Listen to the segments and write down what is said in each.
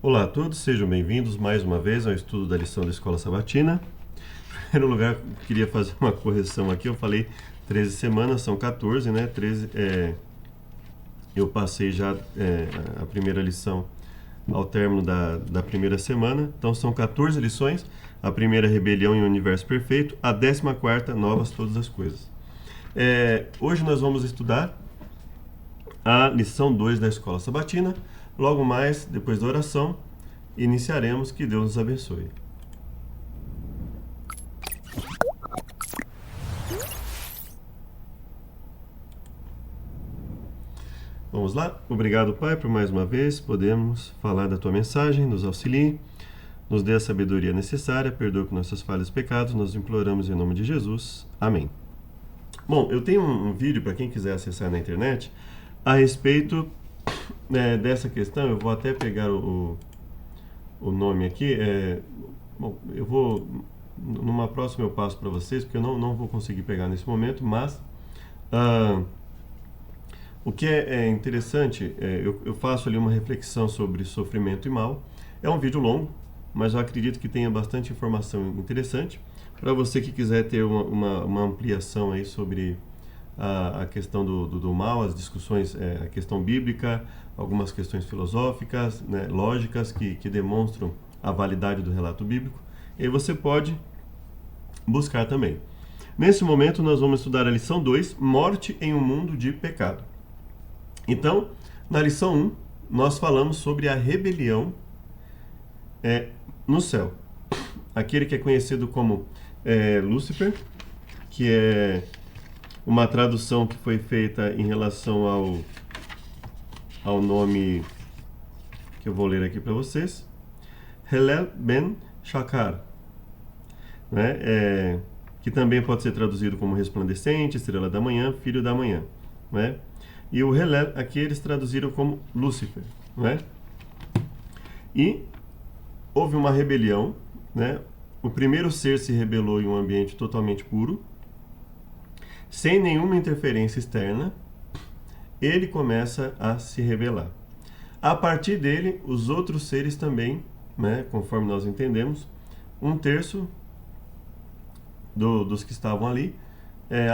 Olá a todos, sejam bem-vindos mais uma vez ao estudo da lição da Escola Sabatina. Em primeiro lugar, queria fazer uma correção aqui. Eu falei 13 semanas, são 14, né? 13, eu passei já a primeira lição ao término da primeira semana. Então são 14 lições. A primeira, rebelião em um universo perfeito. A 14ª, novas todas as coisas. Hoje nós vamos estudar a lição 2 da Escola Sabatina. Logo mais, depois da oração, iniciaremos. Que Deus nos abençoe. Vamos lá? Obrigado, Pai, por mais uma vez podemos falar da Tua mensagem, nos auxilie, nos dê a sabedoria necessária, perdoe com nossas falhas e pecados, nós imploramos em nome de Jesus. Amém. Bom, eu tenho um vídeo para quem quiser acessar na internet a respeito dessa questão. Eu vou até pegar o nome aqui. Bom, eu vou, numa próxima eu passo para vocês, porque eu não vou conseguir pegar nesse momento, mas o que é interessante, eu faço ali uma reflexão sobre sofrimento e mal. É um vídeo longo, mas eu acredito que tenha bastante informação interessante. Para você que quiser ter uma ampliação aí sobre a questão do mal, as discussões, a questão bíblica, algumas questões filosóficas, né, lógicas, que demonstram a validade do relato bíblico, e aí você pode buscar também. Nesse momento nós vamos estudar a lição 2, Morte em um Mundo de Pecado. Então, na lição 1, nós falamos sobre a rebelião no céu. Aquele que é conhecido como Lúcifer, que é uma tradução que foi feita em relação ao nome que eu vou ler aqui para vocês. Helel ben Shakar, né? Que também pode ser traduzido como resplandecente, estrela da manhã, filho da manhã, né? E o Helel, aqui eles traduziram como Lúcifer, né? E houve uma rebelião, né? O primeiro ser se rebelou em um ambiente totalmente puro, sem nenhuma interferência externa. Ele começa a se rebelar. A partir dele, os outros seres também, né? Conforme nós entendemos, 1/3 dos que estavam ali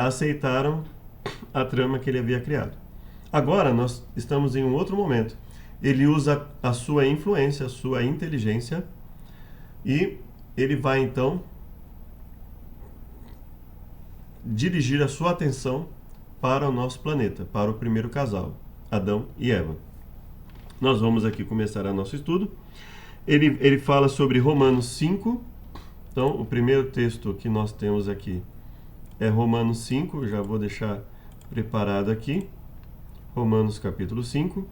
aceitaram a trama que ele havia criado. Agora nós estamos em um outro momento. Ele usa a sua influência, a sua inteligência, e ele vai então dirigir a sua atenção para o nosso planeta, para o primeiro casal, Adão e Eva. Nós vamos aqui começar o nosso estudo. Ele fala sobre Romanos 5. Então, o primeiro texto que nós temos aqui é Romanos 5. Já vou deixar preparado aqui. Romanos capítulo 5,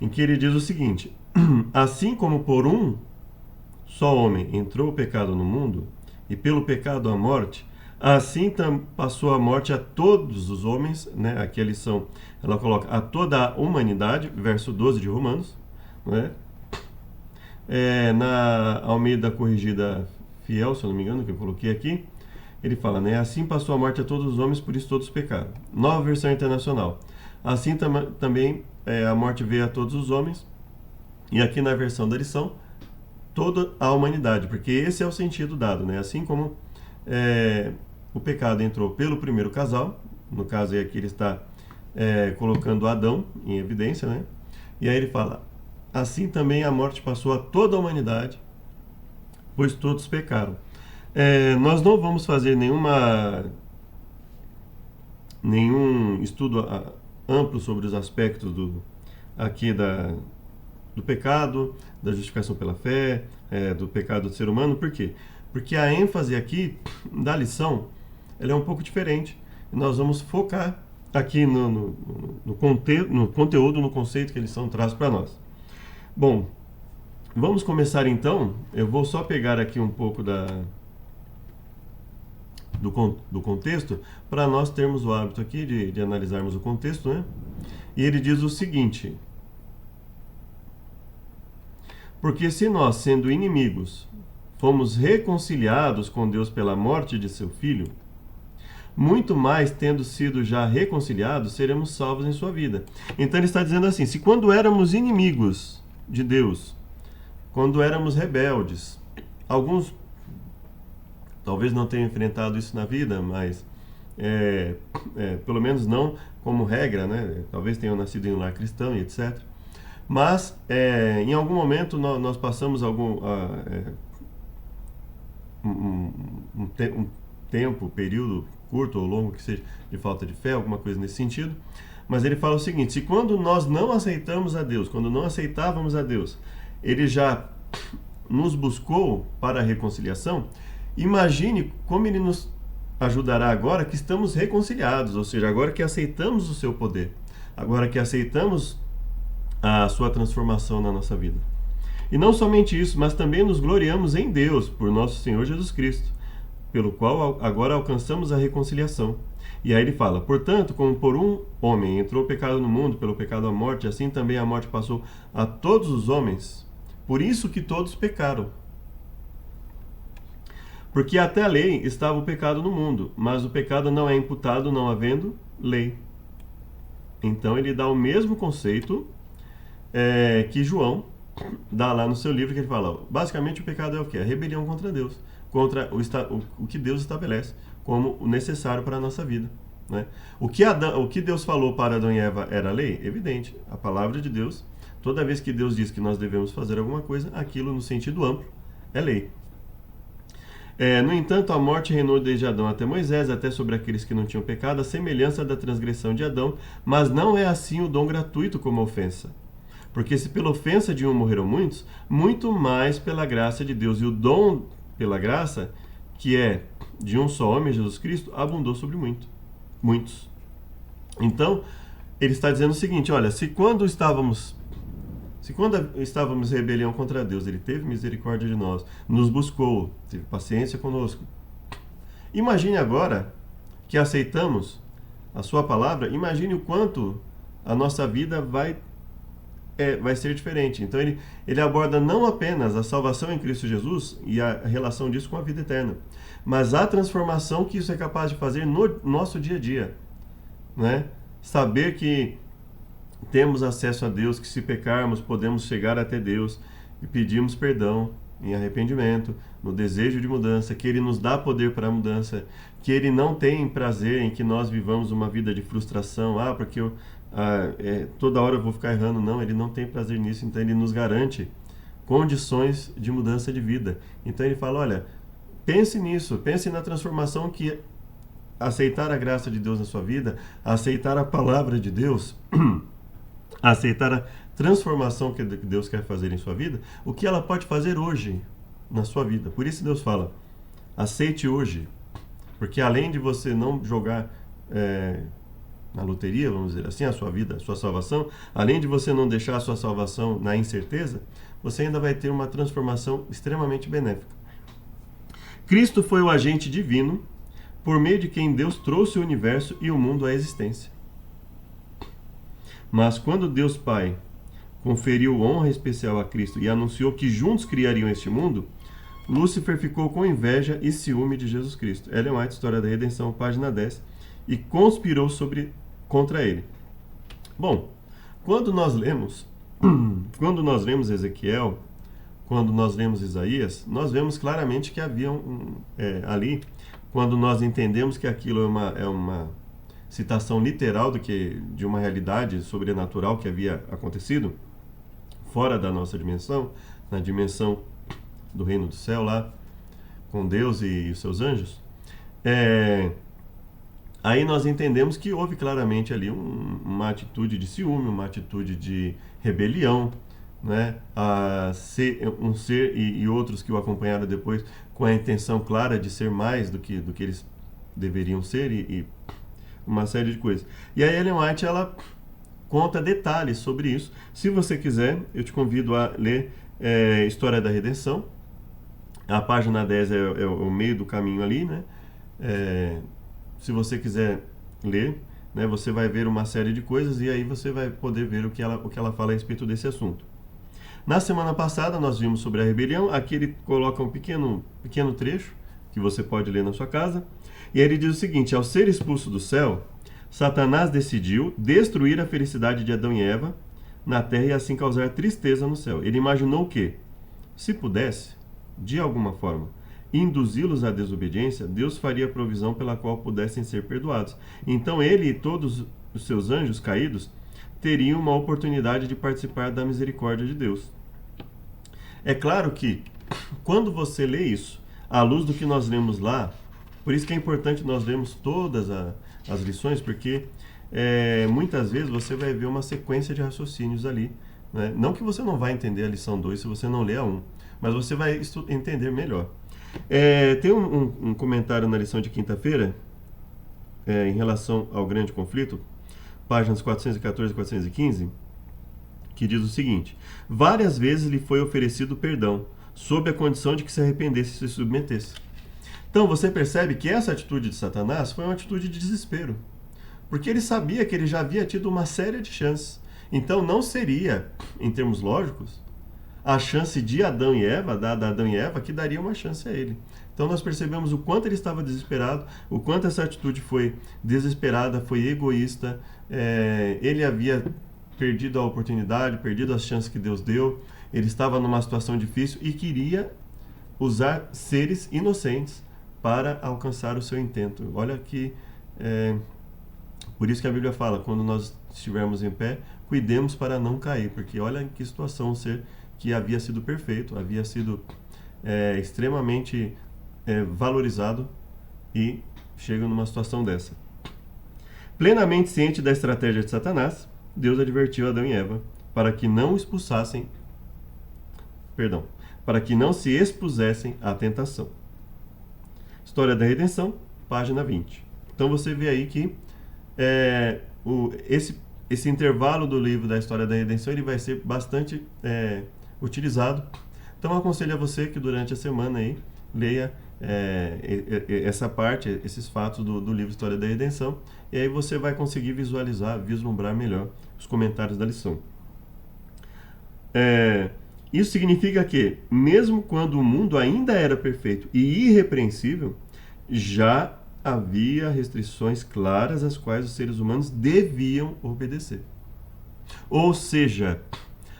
em que ele diz o seguinte: assim como por um só homem entrou o pecado no mundo, e pelo pecado a morte, assim passou a morte a todos os homens, né? Aqui a lição, ela coloca a toda a humanidade, verso 12 de Romanos, né? Na Almeida Corrigida Fiel, se eu não me engano, que eu coloquei aqui, ele fala, né? Assim passou a morte a todos os homens, por isso todos pecaram. Nova versão internacional. Assim também a morte veio a todos os homens. E aqui na versão da lição, toda a humanidade, porque esse é o sentido dado, né? Assim como o pecado entrou pelo primeiro casal, no caso aí aqui ele está colocando Adão em evidência, né? E aí ele fala, assim também a morte passou a toda a humanidade, pois todos pecaram. Nós não vamos fazer nenhum estudo amplo sobre os aspectos do pecado, da justificação pela fé, do pecado do ser humano. Por quê? Porque a ênfase aqui da lição ela é um pouco diferente. Nós vamos focar aqui no conteúdo, no conceito que a lição traz para nós. Bom, vamos começar então. Eu vou só pegar aqui um pouco do contexto, para nós termos o hábito aqui de analisarmos o contexto, né? E ele diz o seguinte: porque se nós, sendo inimigos, fomos reconciliados com Deus pela morte de seu Filho, muito mais tendo sido já reconciliados, seremos salvos em sua vida. Então ele está dizendo assim, se quando éramos inimigos de Deus, quando éramos rebeldes, alguns talvez não tenham enfrentado isso na vida, mas pelo menos não como regra, né? Talvez tenham nascido em um lar cristão e etc. Mas em algum momento nós passamos um tempo, período curto ou longo que seja, de falta de fé, alguma coisa nesse sentido. Mas ele fala o seguinte, se quando nós não aceitamos a Deus, quando não aceitávamos a Deus, ele já nos buscou para a reconciliação, imagine como ele nos ajudará agora que estamos reconciliados, ou seja, agora que aceitamos o seu poder, agora que aceitamos a sua transformação na nossa vida. E não somente isso, mas também nos gloriamos em Deus, por nosso Senhor Jesus Cristo, pelo qual agora alcançamos a reconciliação. E aí ele fala, portanto, como por um homem entrou o pecado no mundo, pelo pecado a morte, assim também a morte passou a todos os homens, por isso que todos pecaram. Porque até a lei estava o pecado no mundo, mas o pecado não é imputado não havendo lei. Então ele dá o mesmo conceito que João dá lá no seu livro, que ele fala, basicamente o pecado é o quê? A rebelião contra Deus, contra o que Deus estabelece como o necessário para a nossa vida. Né? O que Deus falou para Adão e Eva era lei? Evidente, a palavra de Deus, toda vez que Deus diz que nós devemos fazer alguma coisa, aquilo no sentido amplo é lei. No entanto, a morte reinou desde Adão até Moisés, até sobre aqueles que não tinham pecado, a semelhança da transgressão de Adão, mas não é assim o dom gratuito como a ofensa. Porque se pela ofensa de um morreram muitos, muito mais pela graça de Deus. E o dom pela graça, que é de um só homem, Jesus Cristo, abundou sobre muitos. Então, ele está dizendo o seguinte, olha, se quando estávamos em rebelião contra Deus, ele teve misericórdia de nós, nos buscou, teve paciência conosco. Imagine agora que aceitamos a sua palavra, imagine o quanto a nossa vida vai ser diferente. Então ele aborda não apenas a salvação em Cristo Jesus e a relação disso com a vida eterna, mas a transformação que isso é capaz de fazer no nosso dia a dia. Né? Saber que temos acesso a Deus, que se pecarmos podemos chegar até Deus e pedimos perdão em arrependimento, no desejo de mudança, que Ele nos dá poder para a mudança, que Ele não tem prazer em que nós vivamos uma vida de frustração, porque toda hora eu vou ficar errando. Não, Ele não tem prazer nisso, então Ele nos garante condições de mudança de vida. Então Ele fala, olha, pense nisso, pense na transformação que aceitar a graça de Deus na sua vida, aceitar a palavra de Deus, aceitar a transformação que Deus quer fazer em sua vida, o que ela pode fazer hoje na sua vida. Por isso Deus fala, aceite hoje, porque além de você não jogar na loteria, vamos dizer assim, a sua vida, a sua salvação, além de você não deixar a sua salvação na incerteza, você ainda vai ter uma transformação extremamente benéfica. Cristo foi o agente divino, por meio de quem Deus trouxe o universo e o mundo à existência. Mas quando Deus Pai conferiu honra especial a Cristo e anunciou que juntos criariam este mundo, Lúcifer ficou com inveja e ciúme de Jesus Cristo. Ellen White, História da Redenção, página 10, e conspirou contra ele. Bom, quando nós lemos Ezequiel, quando nós lemos Isaías, nós vemos claramente que havia ali, quando nós entendemos que aquilo é uma citação literal de uma realidade sobrenatural que havia acontecido fora da nossa dimensão, na dimensão do reino do céu lá, com Deus e os seus anjos, aí nós entendemos que houve claramente ali uma atitude de ciúme, uma atitude de rebelião, né? Um ser e outros que o acompanharam depois com a intenção clara de ser mais do que eles deveriam ser e uma série de coisas. E a Ellen White, ela conta detalhes sobre isso. Se você quiser, eu te convido a ler História da Redenção. A página 10 é o meio do caminho ali, né? Se você quiser ler, né, você vai ver uma série de coisas e aí você vai poder ver o que ela fala a respeito desse assunto. Na semana passada nós vimos sobre a rebelião. Aqui ele coloca um pequeno trecho que você pode ler na sua casa. E ele diz o seguinte: ao ser expulso do céu, Satanás decidiu destruir a felicidade de Adão e Eva na terra e assim causar tristeza no céu. Ele imaginou que, se pudesse, de alguma forma, induzi-los à desobediência, Deus faria provisão pela qual pudessem ser perdoados. Então ele e todos os seus anjos caídos teriam uma oportunidade de participar da misericórdia de Deus. É claro que, quando você lê isso, à luz do que nós lemos lá, por isso que é importante nós lermos todas as lições, porque muitas vezes você vai ver uma sequência de raciocínios ali, né? Não que você não vai entender a lição 2 se você não ler a 1, mas você vai entender melhor. Tem um comentário na lição de quinta-feira, em relação ao grande conflito, páginas 414 e 415, que diz o seguinte: várias vezes lhe foi oferecido perdão, sob a condição de que se arrependesse e se submetesse. Então você percebe que essa atitude de Satanás foi uma atitude de desespero, porque ele sabia que ele já havia tido uma série de chances. Então não seria, em termos lógicos, a chance de Adão e Eva, dada a Adão e Eva, que daria uma chance a ele. Então nós percebemos o quanto ele estava desesperado, o quanto essa atitude foi desesperada, foi egoísta. Ele havia perdido a oportunidade, perdido as chances que Deus deu, ele estava numa situação difícil e queria usar seres inocentes para alcançar o seu intento. Olha que, por isso que a Bíblia fala, quando nós estivermos em pé, cuidemos para não cair, porque olha em que situação um ser que havia sido perfeito, havia sido extremamente valorizado e chega numa situação dessa. Plenamente ciente da estratégia de Satanás, Deus advertiu Adão e Eva para que não para que não se expusessem à tentação. História da Redenção, página 20. Então você vê aí que esse intervalo do livro da História da Redenção ele vai ser bastante utilizado. Então eu aconselho a você que durante a semana aí leia essa parte, esses fatos do livro História da Redenção, e aí você vai conseguir visualizar, vislumbrar melhor os comentários da lição. Isso significa que, mesmo quando o mundo ainda era perfeito e irrepreensível, já havia restrições claras às quais os seres humanos deviam obedecer. Ou seja,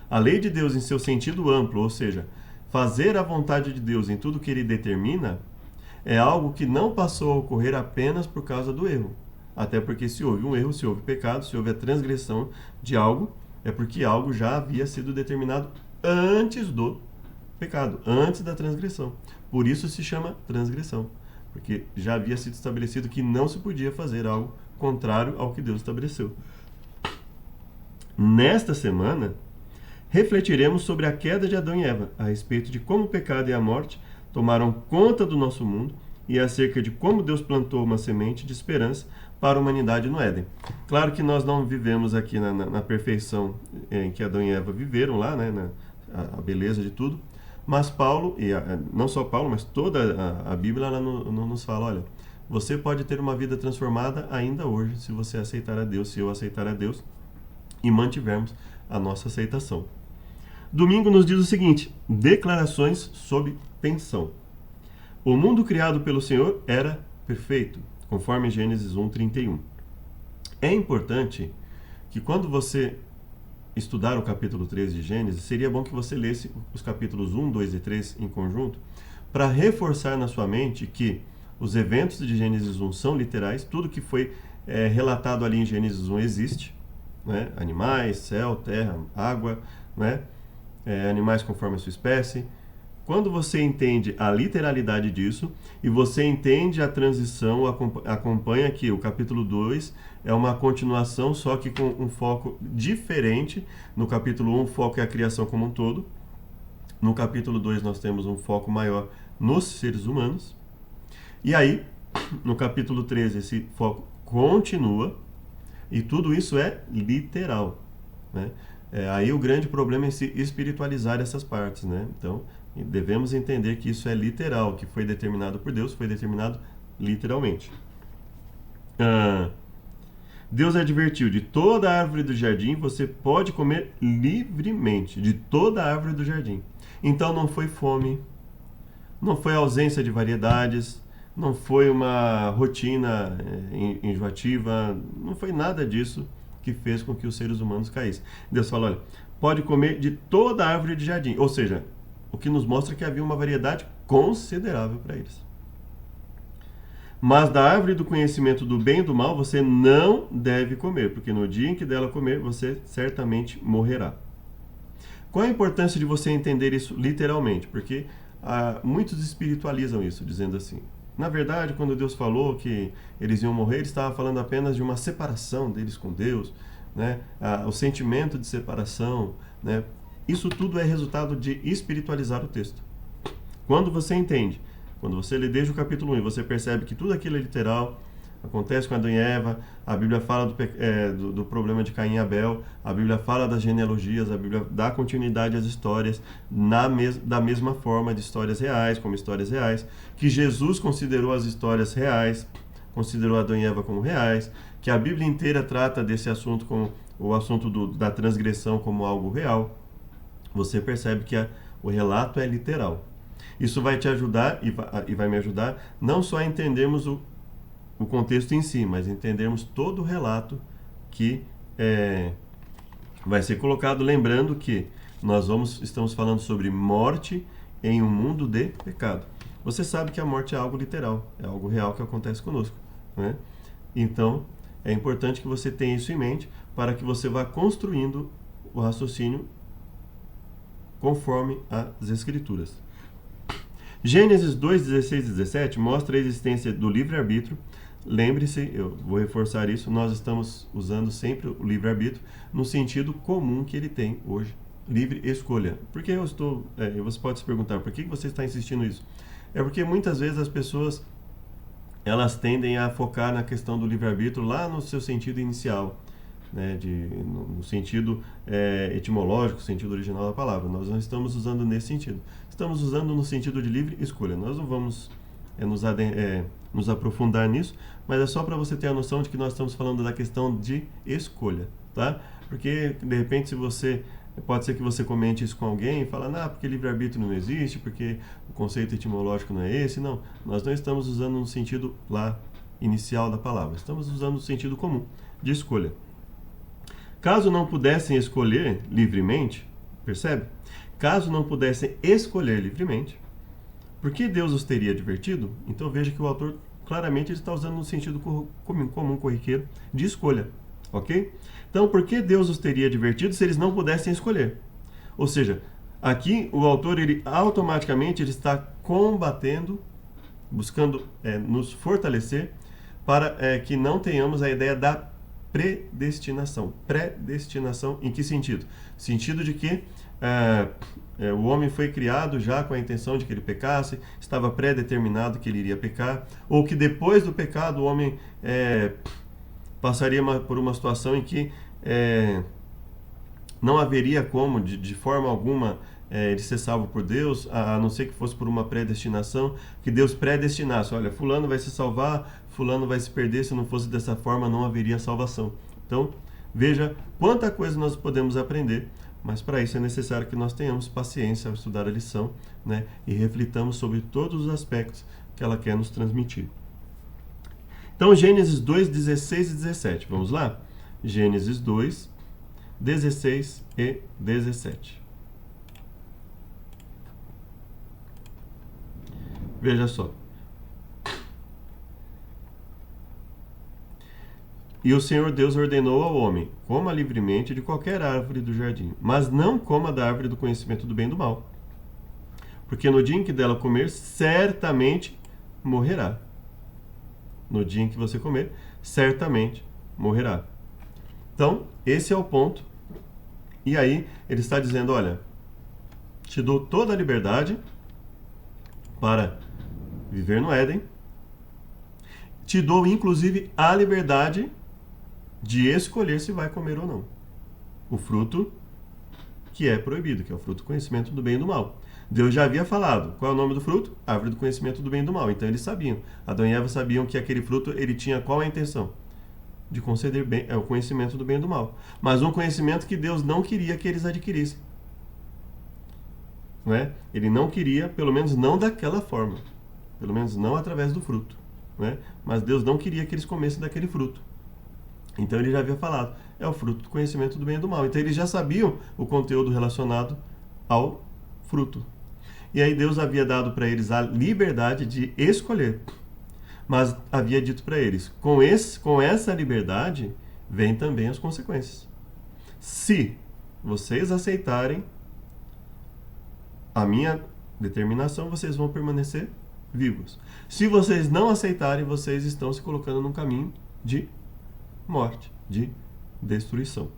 a lei de Deus em seu sentido amplo, ou seja, fazer a vontade de Deus em tudo que ele determina, é algo que não passou a ocorrer apenas por causa do erro. Até porque se houve um erro, se houve pecado, se houve a transgressão de algo, é porque algo já havia sido determinado antes do pecado, antes da transgressão. Por isso se chama transgressão, porque já havia sido estabelecido que não se podia fazer algo contrário ao que Deus estabeleceu. Nesta semana, refletiremos sobre a queda de Adão e Eva, a respeito de como o pecado e a morte tomaram conta do nosso mundo e acerca de como Deus plantou uma semente de esperança para a humanidade no Éden. Claro que nós não vivemos aqui na perfeição em que Adão e Eva viveram lá, né, a beleza de tudo, mas Paulo, e não só Paulo, mas toda a Bíblia ela nos fala, olha, você pode ter uma vida transformada ainda hoje, se você aceitar a Deus, se eu aceitar a Deus e mantivermos a nossa aceitação. Domingo nos diz o seguinte: declarações sob tensão. O mundo criado pelo Senhor era perfeito, conforme Gênesis 1:31. É importante que quando você estudar o capítulo 13 de Gênesis, seria bom que você lesse os capítulos 1, 2 e 3 em conjunto, para reforçar na sua mente que os eventos de Gênesis 1 são literais, tudo que foi relatado ali em Gênesis 1 existe, né? Animais, céu, terra, água, né? Animais conforme a sua espécie. Quando você entende a literalidade disso e você entende a transição, acompanha que o capítulo 2 é uma continuação, só que com um foco diferente. No capítulo 1 o foco é a criação como um todo. No capítulo 2 nós temos um foco maior nos seres humanos. E aí, no capítulo 13 esse foco continua e tudo isso é literal, né? Aí o grande problema é se espiritualizar essas partes, né? Então, devemos entender que isso é literal, que foi determinado por Deus, foi determinado literalmente. Deus advertiu: de toda árvore do jardim você pode comer livremente, de toda árvore do jardim. Então não foi fome, não foi ausência de variedades, não foi uma rotina enjoativa, não foi nada disso que fez com que os seres humanos caíssem. Deus falou, olha, pode comer de toda árvore de jardim, ou seja, o que nos mostra que havia uma variedade considerável para eles. Mas da árvore do conhecimento do bem e do mal você não deve comer, porque no dia em que dela comer, você certamente morrerá. Qual a importância de você entender isso literalmente? Porque muitos espiritualizam isso, dizendo assim. Na verdade, quando Deus falou que eles iam morrer, ele estava falando apenas de uma separação deles com Deus, né? O sentimento de separação, né? Isso tudo é resultado de espiritualizar o texto. Quando você entende, quando você lê desde o capítulo 1 e você percebe que tudo aquilo é literal, acontece com Adão e Eva, a Bíblia fala do problema de Caim e Abel, a Bíblia fala das genealogias, a Bíblia dá continuidade às histórias da mesma forma de histórias reais, como histórias reais, que Jesus considerou as histórias reais, considerou Adão e Eva como reais, que a Bíblia inteira trata desse assunto como o assunto da transgressão como algo real. Você percebe que o relato é literal. Isso vai te ajudar e vai me ajudar não só a entendermos o contexto em si, mas entendermos todo o relato que vai ser colocado, lembrando que estamos falando sobre morte em um mundo de pecado. Você sabe que a morte é algo literal, é algo real que acontece conosco, né? Então, é importante que você tenha isso em mente para que você vá construindo o raciocínio conforme as Escrituras. Gênesis 2, 16 e 17 mostra a existência do livre-arbítrio. Lembre-se, eu vou reforçar isso, nós estamos usando sempre o livre-arbítrio no sentido comum que ele tem hoje, livre escolha. Por que você pode se perguntar, por que você está insistindo nisso? É porque muitas vezes as pessoas, elas tendem a focar na questão do livre-arbítrio lá no seu sentido inicial, né, no sentido etimológico, sentido original da palavra. Nós não estamos usando nesse sentido. Estamos usando no sentido de livre escolha. Nós não vamos nos aprofundar nisso, mas é só para você ter a noção de que nós estamos falando da questão de escolha, tá? Porque, de repente, pode ser que você comente isso com alguém e fala, porque livre-arbítrio não existe, porque o conceito etimológico não é esse. Não, nós não estamos usando no sentido lá inicial da palavra. Estamos usando no sentido comum, de escolha. Caso não pudessem escolher livremente, percebe? Caso não pudessem escolher livremente, por que Deus os teria advertido? Então veja que o autor claramente está usando no sentido comum, corriqueiro, de escolha, ok? Então, por que Deus os teria advertido se eles não pudessem escolher? Ou seja, aqui o autor automaticamente está combatendo, buscando nos fortalecer para que não tenhamos a ideia da predestinação. Predestinação em que sentido? Sentido de que o homem foi criado já com a intenção de que ele pecasse, estava pré-determinado que ele iria pecar, ou que depois do pecado o homem passaria por uma situação em que não haveria como, de forma alguma, ele ser salvo por Deus, a não ser que fosse por uma predestinação, que Deus predestinasse. Olha, fulano vai se salvar, fulano vai se perder, se não fosse dessa forma não haveria salvação. Então, veja quanta coisa nós podemos aprender, mas para isso é necessário que nós tenhamos paciência ao estudar a lição, né, e reflitamos sobre todos os aspectos que ela quer nos transmitir. Então, Gênesis 2, 16 e 17. Vamos lá? Gênesis 2, 16 e 17. Veja só. E o Senhor Deus ordenou ao homem, coma livremente de qualquer árvore do jardim, mas não coma da árvore do conhecimento do bem e do mal, porque no dia em que dela comer, certamente morrerá. No dia em que você comer, certamente morrerá. Então, esse é o ponto. E aí, ele está dizendo, olha, te dou toda a liberdade para viver no Éden, te dou inclusive a liberdade de escolher se vai comer ou não o fruto que é proibido, que é o fruto do conhecimento do bem e do mal. Deus já havia falado, qual é o nome do fruto? Árvore do conhecimento do bem e do mal. Então eles sabiam, Adão e Eva sabiam que aquele fruto, ele tinha qual a intenção? De conceder o conhecimento do bem e do mal. Mas um conhecimento que Deus não queria que eles adquirissem. Não é? Ele não queria, pelo menos não daquela forma. pelo menos não através do fruto, né? Mas Deus não queria que eles comessem daquele fruto. Então ele já havia falado, é o fruto do conhecimento do bem e do mal. Então eles já sabiam o conteúdo relacionado ao fruto. E aí Deus havia dado para eles a liberdade de escolher. Mas havia dito para eles, com essa liberdade vem também as consequências. Se vocês aceitarem a minha determinação, vocês vão permanecer vivos. Se vocês não aceitarem, vocês estão se colocando num caminho de morte, de destruição.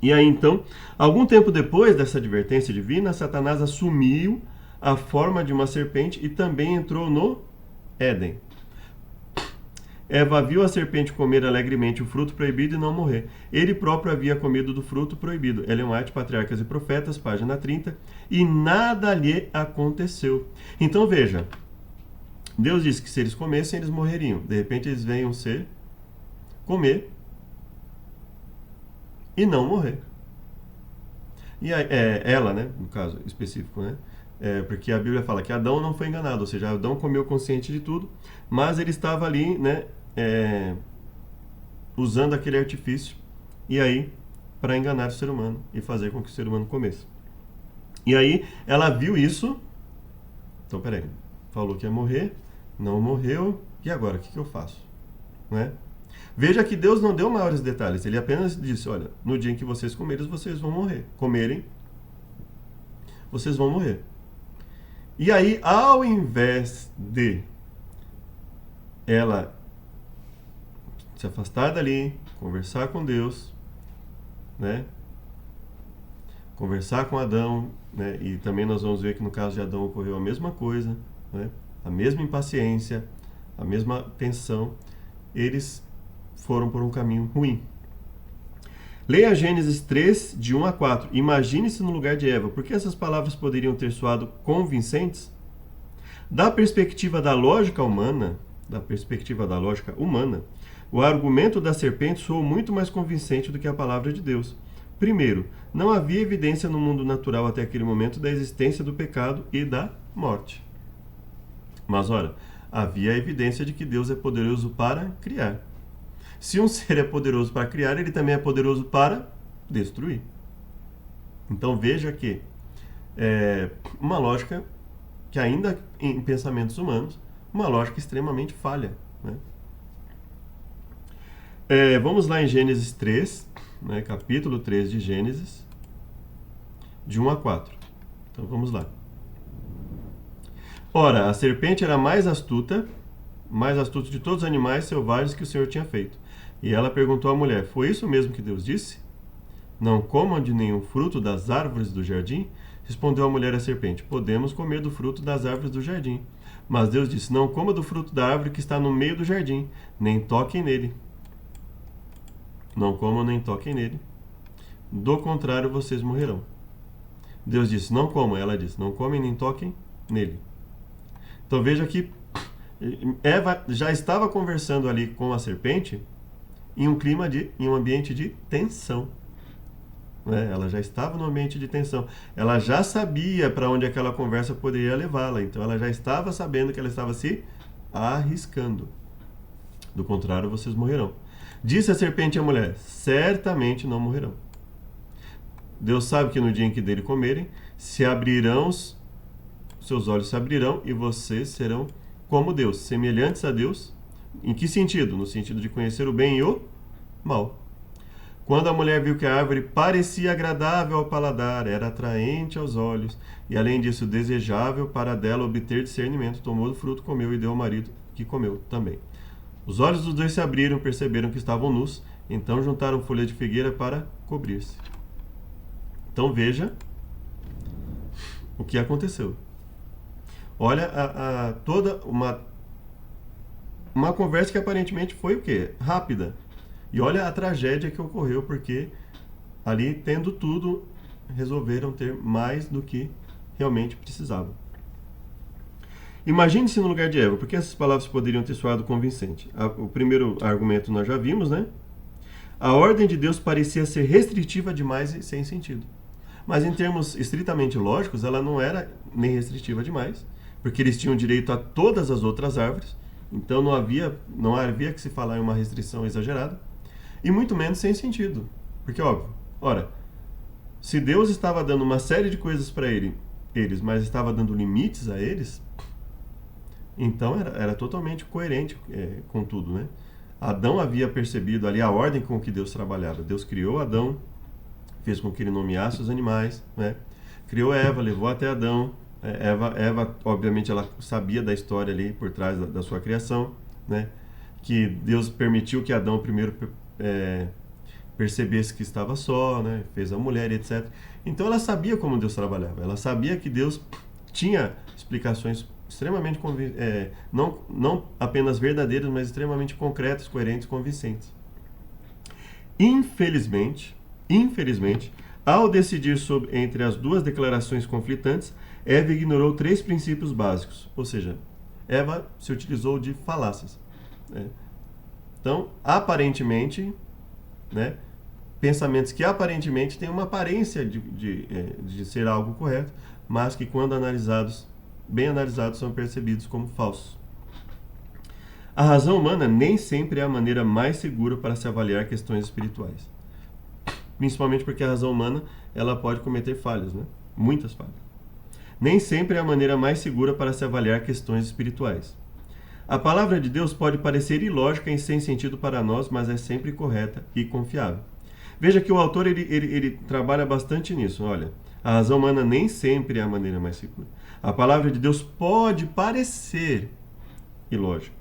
E aí então, algum tempo depois dessa advertência divina, Satanás assumiu a forma de uma serpente e também entrou no Éden. Eva viu a serpente comer alegremente o fruto proibido e não morrer. Ele próprio havia comido do fruto proibido. Ellen White, Patriarcas e Profetas, página 30. E nada lhe aconteceu. Então veja, Deus disse que se eles comessem, eles morreriam. De repente eles venham comer e não morrer. E aí, ela, né, no caso específico, né? Porque a Bíblia fala que Adão não foi enganado, ou seja, Adão comeu consciente de tudo, mas ele estava ali, né, usando aquele artifício, e aí, para enganar o ser humano e fazer com que o ser humano comesse. E aí, ela viu isso, então peraí, falou que ia morrer, não morreu, e agora, o que eu faço? Né? Veja que Deus não deu maiores detalhes, ele apenas disse, olha, no dia em que vocês comerem, vocês vão morrer. Comerem, vocês vão morrer. E aí, ao invés de ela se afastar dali, conversar com Deus, né? Conversar com Adão, né? E também nós vamos ver que no caso de Adão ocorreu a mesma coisa, né? A mesma impaciência, a mesma tensão. Eles foram por um caminho ruim. Leia Gênesis 3, de 1 a 4. Imagine-se no lugar de Eva. Por que essas palavras poderiam ter soado convincentes? Da perspectiva da lógica humana, o argumento da serpente soou muito mais convincente do que a palavra de Deus. Primeiro, não havia evidência no mundo natural até aquele momento da existência do pecado e da morte. Mas, ora, havia a evidência de que Deus é poderoso para criar. Se um ser é poderoso para criar, ele também é poderoso para destruir. Então veja que uma lógica que ainda em pensamentos humanos, uma lógica extremamente falha. Né? Vamos lá em Gênesis 3, né, capítulo 3 de Gênesis, de 1 a 4. Então vamos lá. Ora, a serpente era mais astuta de todos os animais selvagens que o Senhor tinha feito. E ela perguntou à mulher, foi isso mesmo que Deus disse? Não comam de nenhum fruto das árvores do jardim? Respondeu a mulher à serpente, podemos comer do fruto das árvores do jardim. Mas Deus disse, não coma do fruto da árvore que está no meio do jardim, nem toquem nele. Não comam nem toquem nele. Do contrário, vocês morrerão. Deus disse, não comam. Ela disse, não comem nem toquem nele. Então veja que Eva já estava conversando ali com a serpente em um ambiente de tensão. Ela já estava no ambiente de tensão. Ela já sabia para onde aquela conversa poderia levá-la. Então ela já estava sabendo que ela estava se arriscando. Do contrário, vocês morrerão. Disse a serpente à mulher, certamente não morrerão. Deus sabe que no dia em que dele comerem, seus olhos se abrirão e vocês serão como Deus, semelhantes a Deus. Em que sentido? No sentido de conhecer o bem e o mal. Quando a mulher viu que a árvore parecia agradável ao paladar, era atraente aos olhos, e além disso desejável para dela obter discernimento, tomou do fruto, comeu e deu ao marido, que comeu também. Os olhos dos dois se abriram, perceberam que estavam nus, então juntaram folhas de figueira para cobrir-se. Então veja o que aconteceu. Olha toda uma conversa que aparentemente foi o quê? Rápida. E olha a tragédia que ocorreu, porque ali, tendo tudo, resolveram ter mais do que realmente precisavam. Imagine-se no lugar de Eva, porque essas palavras poderiam ter soado convincente. O primeiro argumento nós já vimos, né? A ordem de Deus parecia ser restritiva demais e sem sentido. Mas em termos estritamente lógicos, ela não era nem restritiva demais, porque eles tinham direito a todas as outras árvores, então não havia que se falar em uma restrição exagerada, e muito menos sem sentido, porque óbvio, ora, se Deus estava dando uma série de coisas para eles, mas estava dando limites a eles, então era totalmente coerente com tudo, né? Adão havia percebido ali a ordem com que Deus trabalhava. Deus criou Adão, fez com que ele nomeasse os animais, né? Criou Eva, levou até Adão. Eva, obviamente, ela sabia da história ali por trás da sua criação, né? Que Deus permitiu que Adão primeiro percebesse que estava só, né? Fez a mulher, etc. Então ela sabia como Deus trabalhava. Ela sabia que Deus tinha explicações extremamente não apenas verdadeiras, mas extremamente concretas, coerentes, convincentes. Infelizmente, ao decidir entre as duas declarações conflitantes, Eva ignorou 3 princípios básicos, ou seja, Eva se utilizou de falácias, né? Então, aparentemente, né, pensamentos que aparentemente têm uma aparência de ser algo correto, mas que quando bem analisados, são percebidos como falsos. A razão humana nem sempre é a maneira mais segura para se avaliar questões espirituais. Principalmente porque a razão humana ela pode cometer falhas, né? Muitas falhas. Nem sempre é a maneira mais segura para se avaliar questões espirituais. A palavra de Deus pode parecer ilógica e sem sentido para nós, mas é sempre correta e confiável. Veja que o autor ele trabalha bastante nisso. Olha, a razão humana nem sempre é a maneira mais segura. A palavra de Deus pode parecer ilógica,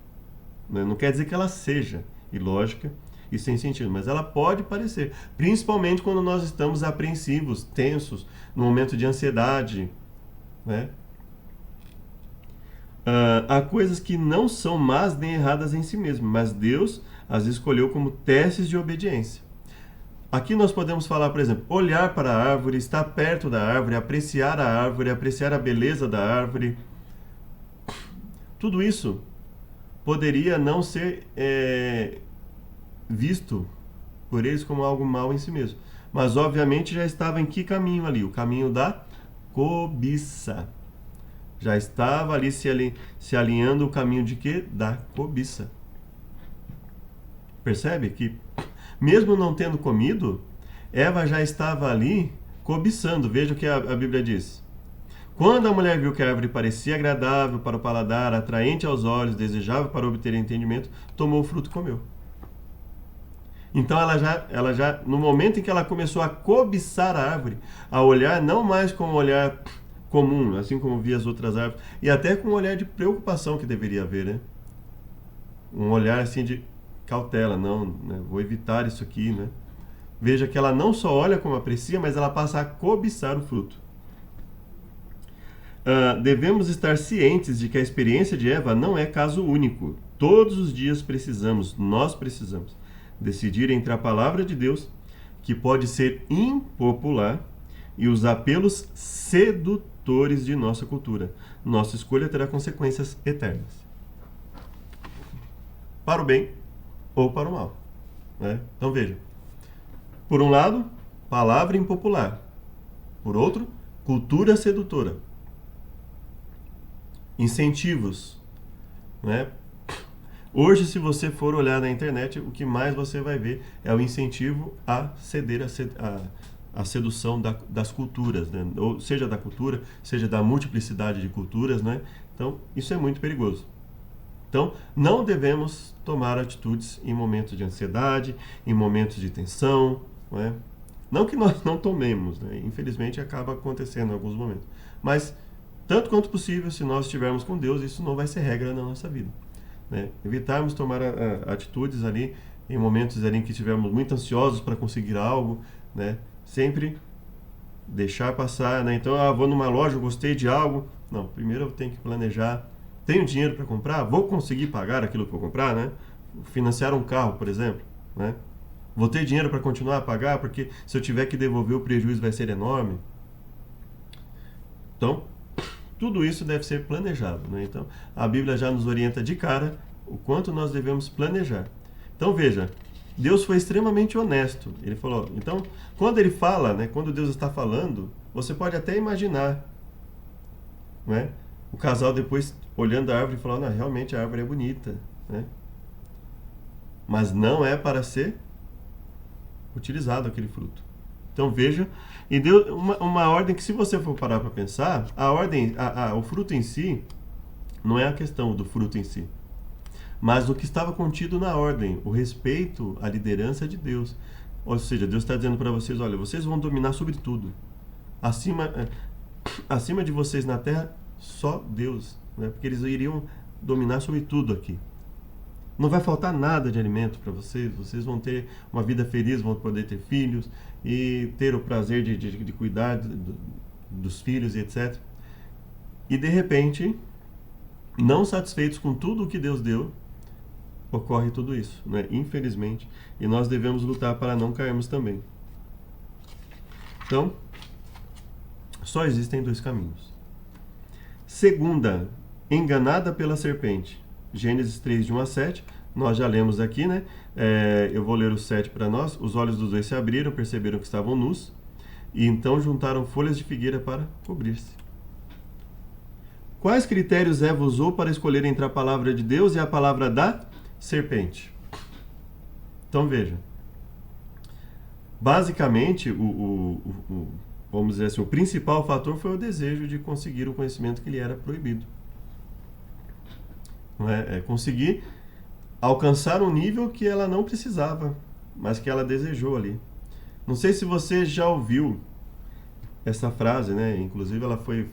né? Não quer dizer que ela seja ilógica e sem sentido, mas ela pode parecer, principalmente quando nós estamos apreensivos, tensos, no momento de ansiedade, né? Há coisas que não são más nem erradas em si mesmas, mas Deus as escolheu como testes de obediência. Aqui nós podemos falar, por exemplo, olhar para a árvore, estar perto da árvore, apreciar a árvore, apreciar a beleza da árvore. Tudo isso poderia não ser visto por eles como algo mal em si mesmo. Mas, obviamente, já estava em que caminho ali? O caminho da cobiça. Já estava ali se alinhando o caminho de quê? Da cobiça. Percebe que mesmo não tendo comido, Eva já estava ali cobiçando. Veja o que a Bíblia diz. Quando a mulher viu que a árvore parecia agradável para o paladar, atraente aos olhos, desejável para obter entendimento, tomou o fruto e comeu. Então ela já, no momento em que ela começou a cobiçar a árvore, a olhar não mais com um olhar comum, assim como via as outras árvores, e até com um olhar de preocupação que deveria haver, né? Um olhar assim de cautela, não, né? Vou evitar isso aqui, né? Veja que ela não só olha como aprecia, mas ela passa a cobiçar o fruto. Devemos estar cientes de que a experiência de Eva não é caso único. Todos os dias nós precisamos, decidir entre a palavra de Deus, que pode ser impopular, e os apelos sedutores de nossa cultura. Nossa escolha terá consequências eternas. Para o bem ou para o mal, né? Então veja, por um lado, palavra impopular, por outro, cultura sedutora, incentivos, né? Hoje, se você for olhar na internet, o que mais você vai ver é o incentivo a ceder a sedução das culturas, né? Ou seja da cultura, seja da multiplicidade de culturas, né? Então, isso é muito perigoso. Então, não devemos tomar atitudes em momentos de ansiedade, em momentos de tensão, não é? Não que nós não tomemos, né? Infelizmente acaba acontecendo em alguns momentos. Mas, tanto quanto possível, se nós estivermos com Deus, isso não vai ser regra na nossa vida, né? Evitarmos tomar atitudes ali em momentos ali em que estivermos muito ansiosos para conseguir algo, né? Sempre deixar passar, né? Então, vou numa loja, gostei de algo. Não, primeiro eu tenho que planejar. Tenho dinheiro para comprar? Vou conseguir pagar aquilo que vou comprar, né? Financiar um carro, por exemplo, né? Vou ter dinheiro para continuar a pagar, porque se eu tiver que devolver, o prejuízo vai ser enorme. Então, tudo isso deve ser planejado, né? Então, a Bíblia já nos orienta de cara o quanto nós devemos planejar. Então, veja, Deus foi extremamente honesto. Ele falou, então, quando ele fala, né, quando Deus está falando, você pode até imaginar, né, o casal depois olhando a árvore e falando, realmente a árvore é bonita, né? Mas não é para ser utilizado aquele fruto. Então veja, e deu uma ordem que, se você for parar para pensar, a ordem, o fruto em si, não é a questão do fruto em si, mas do que estava contido na ordem, o respeito à liderança de Deus. Ou seja, Deus está dizendo para vocês, olha, vocês vão dominar sobre tudo. Acima de vocês na terra, só Deus, né? Porque eles iriam dominar sobre tudo aqui. Não vai faltar nada de alimento para vocês vão ter uma vida feliz, vão poder ter filhos e ter o prazer de cuidar dos filhos e etc. E de repente, não satisfeitos com tudo o que Deus deu, ocorre tudo isso, né? Infelizmente, e nós devemos lutar para não cairmos também. Então, só existem dois caminhos. Segunda, enganada pela serpente. Gênesis 3, de 1 a 7, nós já lemos aqui, né? Eu vou ler o 7 para nós. Os olhos dos dois se abriram, perceberam que estavam nus, e então juntaram folhas de figueira para cobrir-se. Quais critérios Eva usou para escolher entre a palavra de Deus e a palavra da serpente? Então veja. Basicamente, vamos dizer assim, o principal fator foi o desejo de conseguir o conhecimento que lhe era proibido. Conseguir alcançar um nível que ela não precisava, mas que ela desejou ali. Não sei se você já ouviu essa frase, né? Inclusive ela foi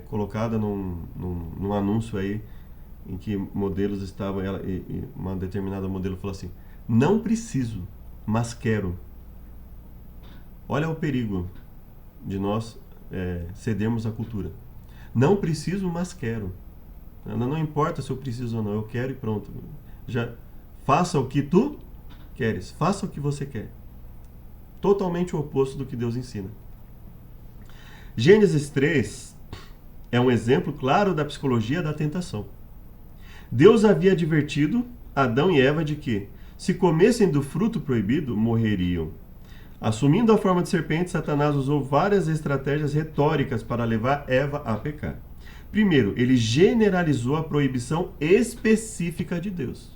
colocada num anúncio aí, em que modelos estavam, uma determinada modelo falou assim: não preciso, mas quero. Olha o perigo de nós cedermos à cultura. Não preciso, mas quero. Não importa se eu preciso ou não, eu quero e pronto. Já faça o que tu queres, faça o que você quer. Totalmente o oposto do que Deus ensina. Gênesis 3 é um exemplo claro da psicologia da tentação. Deus havia advertido Adão e Eva de que, se comessem do fruto proibido, morreriam. Assumindo a forma de serpente, Satanás usou várias estratégias retóricas para levar Eva a pecar. Primeiro, ele generalizou a proibição específica de Deus.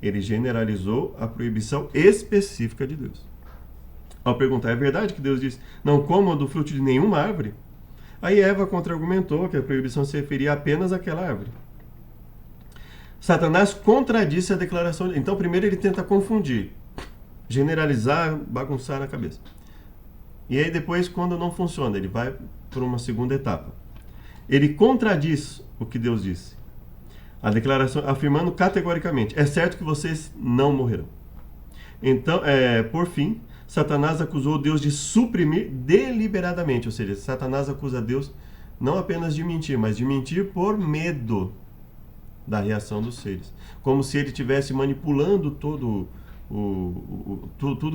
Ele generalizou a proibição específica de Deus. Ao perguntar, é verdade que Deus disse, não comam do fruto de nenhuma árvore? Aí Eva contra-argumentou que a proibição se referia apenas àquela árvore. Satanás contradisse a declaração. Então, primeiro ele tenta confundir, generalizar, bagunçar na cabeça. E aí depois, quando não funciona, ele vai para uma segunda etapa. Ele contradiz o que Deus disse. A declaração afirmando categoricamente, é certo que vocês não morrerão. Então, por fim, Satanás acusou Deus de suprimir deliberadamente, ou seja, Satanás acusa Deus não apenas de mentir, mas de mentir por medo da reação dos seres. Como se ele estivesse manipulando tudo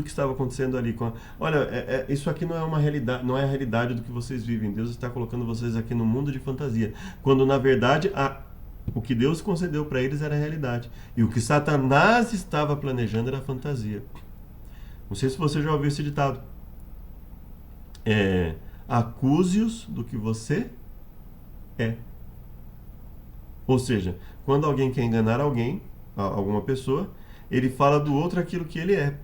que estava acontecendo ali. Olha, isso aqui não é uma realidade, não é a realidade do que vocês vivem. Deus está colocando vocês aqui no mundo de fantasia. Quando, na verdade, o que Deus concedeu para eles era a realidade. E o que Satanás estava planejando era a fantasia. Não sei se você já ouviu esse ditado. Acuse-os do que você é. Ou seja, quando alguém quer enganar alguma pessoa, ele fala do outro aquilo que ele é.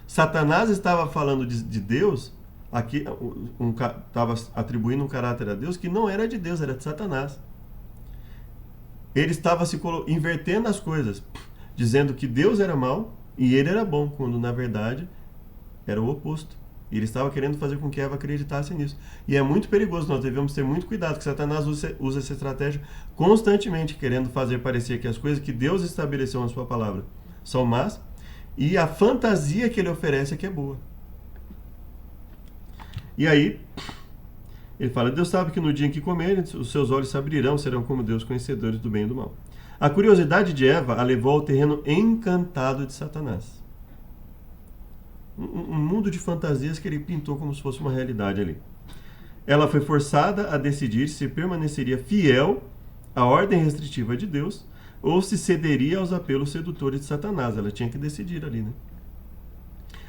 Satanás estava falando de Deus, estava atribuindo um caráter a Deus que não era de Deus, era de Satanás. Ele estava invertendo as coisas, dizendo que Deus era mau e ele era bom, quando na verdade era o oposto. E ele estava querendo fazer com que Eva acreditasse nisso. E é muito perigoso, nós devemos ter muito cuidado, que Satanás usa essa estratégia constantemente, querendo fazer parecer que as coisas que Deus estabeleceu na sua palavra são más, e a fantasia que ele oferece é que é boa. E aí, ele fala, Deus sabe que no dia em que comerem, os seus olhos se abrirão, serão como Deus, conhecedores do bem e do mal. A curiosidade de Eva a levou ao terreno encantado de Satanás. Um mundo de fantasias que ele pintou como se fosse uma realidade ali. Ela foi forçada a decidir se permaneceria fiel à ordem restritiva de Deus ou se cederia aos apelos sedutores de Satanás. Ela tinha que decidir ali, né?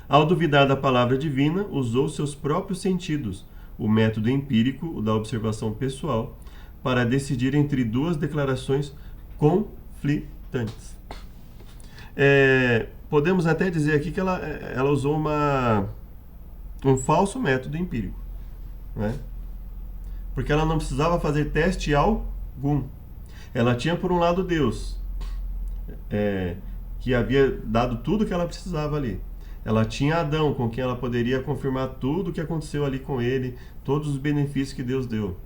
Ao duvidar da palavra divina, usou seus próprios sentidos, o método empírico, o da observação pessoal, para decidir entre duas declarações conflitantes. Podemos até dizer aqui que ela usou um falso método empírico, né? Porque ela não precisava fazer teste algum. Ela tinha, por um lado, Deus, que havia dado tudo o que ela precisava ali. Ela tinha Adão, com quem ela poderia confirmar tudo o que aconteceu ali com ele, todos os benefícios que Deus deu.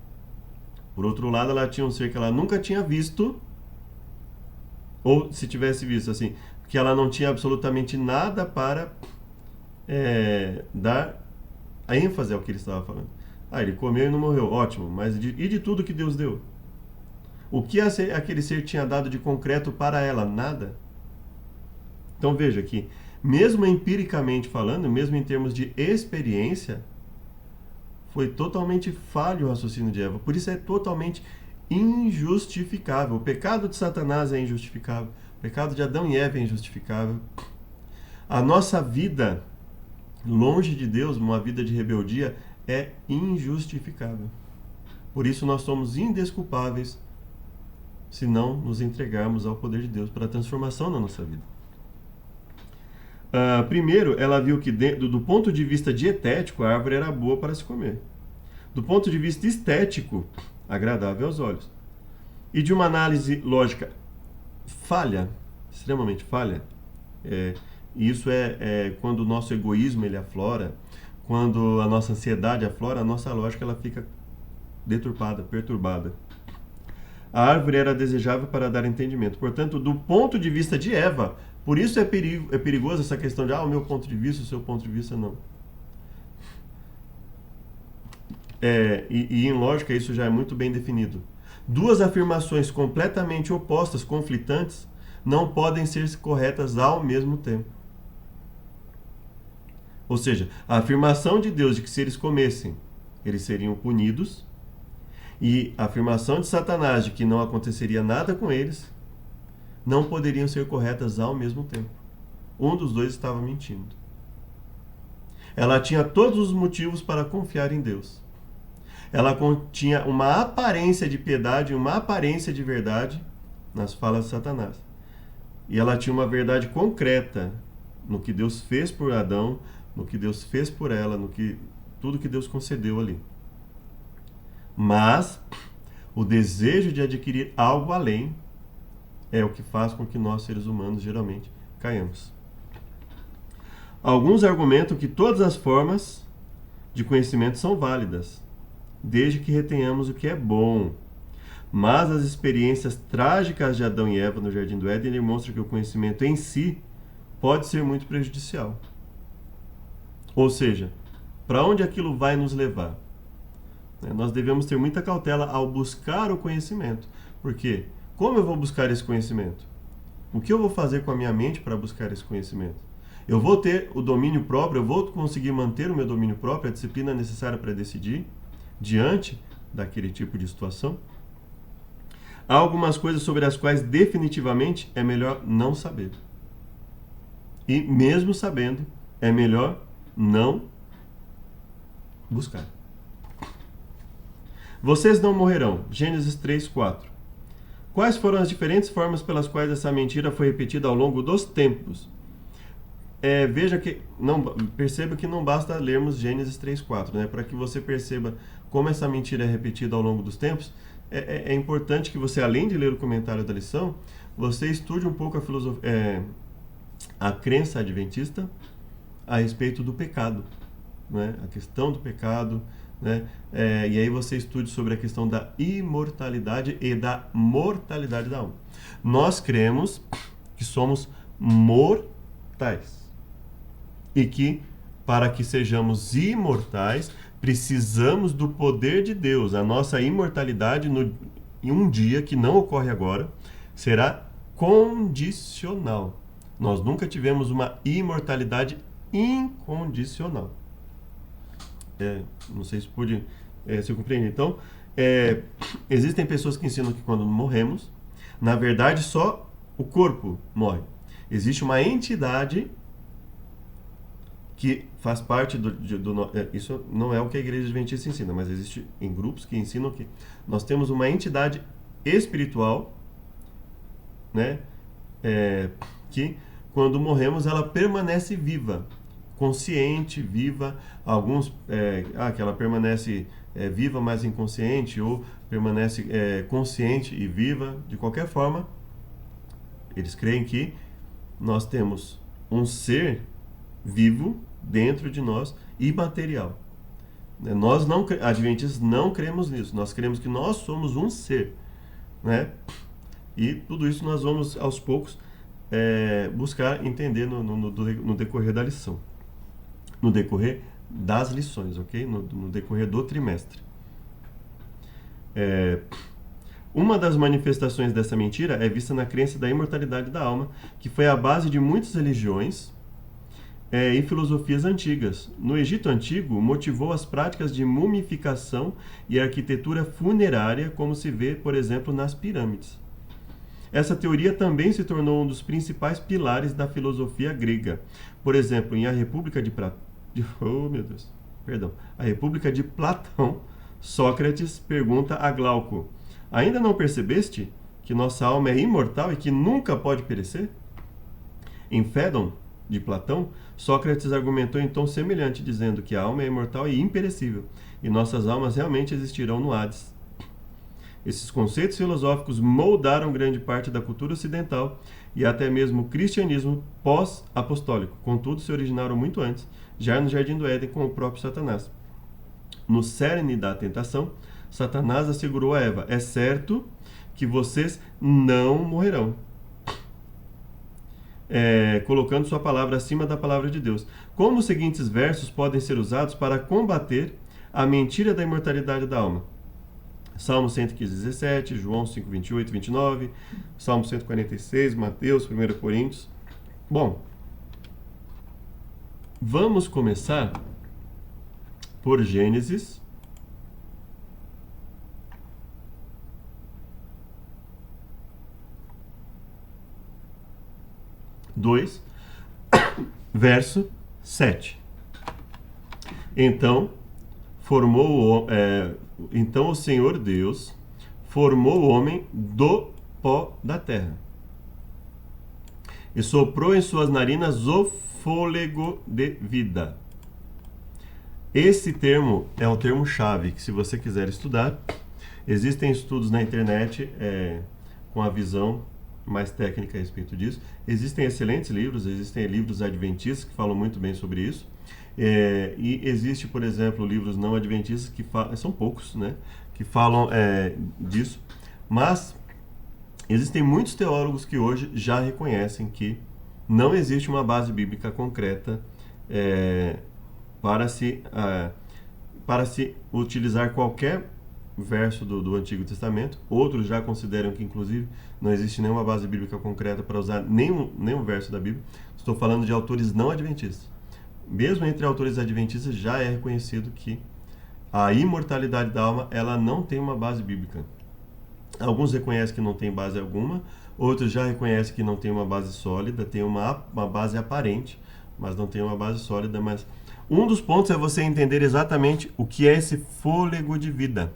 Por outro lado, ela tinha um ser que ela nunca tinha visto, ou se tivesse visto, assim, que ela não tinha absolutamente nada para dar a ênfase ao que ele estava falando. Ele comeu e não morreu, ótimo, mas e de tudo que Deus deu? O que aquele ser tinha dado de concreto para ela? Nada. Então veja que, mesmo empiricamente falando, mesmo em termos de experiência, foi totalmente falho o raciocínio de Eva. Por isso é totalmente injustificável. O pecado de Satanás é injustificável. O pecado de Adão e Eva é injustificável. A nossa vida longe de Deus, uma vida de rebeldia, é injustificável. Por isso nós somos indesculpáveis se não nos entregarmos ao poder de Deus para a transformação na nossa vida. Primeiro, ela viu que do ponto de vista dietético, a árvore era boa para se comer. Do ponto de vista estético, agradável aos olhos. E de uma análise lógica falha, extremamente falha, isso quando o nosso egoísmo ele aflora, quando a nossa ansiedade aflora, a nossa lógica ela fica deturpada, perturbada. A árvore era desejável para dar entendimento. Portanto, do ponto de vista de Eva, por isso é perigoso essa questão de o meu ponto de vista, o seu ponto de vista não. E em lógica isso já é muito bem definido. Duas afirmações completamente opostas, conflitantes, não podem ser corretas ao mesmo tempo. Ou seja, a afirmação de Deus de que se eles comessem, eles seriam punidos, e a afirmação de Satanás de que não aconteceria nada com eles, não poderiam ser corretas ao mesmo tempo. Um dos dois estava mentindo. Ela tinha todos os motivos para confiar em Deus. Ela tinha uma aparência de piedade, uma aparência de verdade nas falas de Satanás. E ela tinha uma verdade concreta no que Deus fez por Adão, no que Deus fez por ela, tudo que Deus concedeu ali. Mas o desejo de adquirir algo além é o que faz com que nós, seres humanos, geralmente caiamos. Alguns argumentam que todas as formas de conhecimento são válidas, desde que retenhamos o que é bom. Mas as experiências trágicas de Adão e Eva no Jardim do Éden demonstram que o conhecimento em si pode ser muito prejudicial. Ou seja, para onde aquilo vai nos levar? Nós devemos ter muita cautela ao buscar o conhecimento. Por quê? Como eu vou buscar esse conhecimento? O que eu vou fazer com a minha mente para buscar esse conhecimento? Eu vou ter o domínio próprio, eu vou conseguir manter o meu domínio próprio, a disciplina necessária para decidir diante daquele tipo de situação? Há algumas coisas sobre as quais definitivamente é melhor não saber. E mesmo sabendo, é melhor não buscar. Vocês não morrerão. Gênesis 3:4. Quais foram as diferentes formas pelas quais essa mentira foi repetida ao longo dos tempos? Perceba que não basta lermos Gênesis 3:4, né? Para que você perceba como essa mentira é repetida ao longo dos tempos, é importante que você, além de ler o comentário da lição, você estude um pouco a crença adventista a respeito do pecado, né? A questão do pecado, né? E aí você estude sobre a questão da imortalidade e da mortalidade da alma. Nós cremos que somos mortais e que, para que sejamos imortais, precisamos do poder de Deus. A nossa imortalidade, em um dia que não ocorre agora, será condicional. Nós nunca tivemos uma imortalidade incondicional. Não sei se pude se compreender. Então, existem pessoas que ensinam que quando morremos, na verdade só o corpo morre. Existe uma entidade que faz parte isso não é o que a Igreja Adventista ensina, mas existe em grupos que ensinam que nós temos uma entidade espiritual, né, que quando morremos ela permanece viva, consciente, viva. Alguns que ela permanece viva, mas inconsciente, ou permanece consciente e viva. De qualquer forma, eles creem que nós temos um ser vivo dentro de nós, imaterial. Nós não, adventistas, não cremos nisso. Nós cremos que nós somos um ser, né? E tudo isso nós vamos aos poucos buscar entender no decorrer da lição, no decorrer das lições, ok? No decorrer do trimestre. Uma das manifestações dessa mentira é vista na crença da imortalidade da alma, que foi a base de muitas religiões e filosofias antigas. No Egito Antigo, motivou as práticas de mumificação e arquitetura funerária, como se vê, por exemplo, nas pirâmides. Essa teoria também se tornou um dos principais pilares da filosofia grega. Por exemplo, em A República A República de Platão, Sócrates pergunta a Glauco: ainda não percebeste que nossa alma é imortal e que nunca pode perecer? Em Fédon, de Platão, Sócrates argumentou em tom semelhante, dizendo que a alma é imortal e imperecível, e nossas almas realmente existirão no Hades. Esses conceitos filosóficos moldaram grande parte da cultura ocidental e até mesmo o cristianismo pós-apostólico. Contudo, se originaram muito antes, já no Jardim do Éden, com o próprio Satanás. No cerne da tentação, Satanás assegurou a Eva: é certo que vocês não morrerão. Colocando sua palavra acima da palavra de Deus. Como os seguintes versos podem ser usados para combater a mentira da imortalidade da alma? Salmo 115, 17, João 5, 28, 29, Salmo 146, Mateus, 1 Coríntios. Bom, vamos começar por Gênesis 2, verso 7. Então o Senhor Deus formou o homem do pó da terra e soprou em suas narinas o fôlego de vida. Esse termo é um termo-chave que, se você quiser estudar, existem estudos na internet com a visão mais técnica a respeito disso. Existem excelentes livros, existem livros adventistas que falam muito bem sobre isso. E existe, por exemplo, livros não adventistas que são poucos, né, que falam disso, mas existem muitos teólogos que hoje já reconhecem que não existe uma base bíblica concreta para se utilizar qualquer verso do Antigo Testamento. Outros já consideram que, inclusive, não existe nenhuma base bíblica concreta para usar nenhum verso da Bíblia. Estou falando de autores não adventistas. Mesmo entre autores adventistas já é reconhecido que a imortalidade da alma ela não tem uma base bíblica. Alguns reconhecem que não tem base alguma, outros já reconhecem que não tem uma base sólida, tem uma base aparente, mas não tem uma base sólida. Mas um dos pontos é você entender exatamente o que é esse fôlego de vida.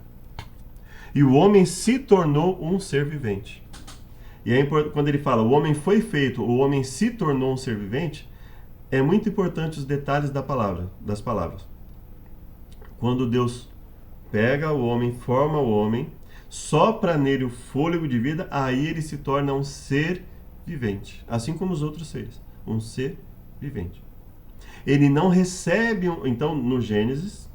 E o homem se tornou um ser vivente. E quando ele fala o homem foi feito, o homem se tornou um ser vivente, é muito importante os detalhes das palavras. Quando Deus pega o homem, forma o homem, sopra nele o fôlego de vida, aí ele se torna um ser vivente, assim como os outros seres, um ser vivente. Ele não recebe, então no Gênesis,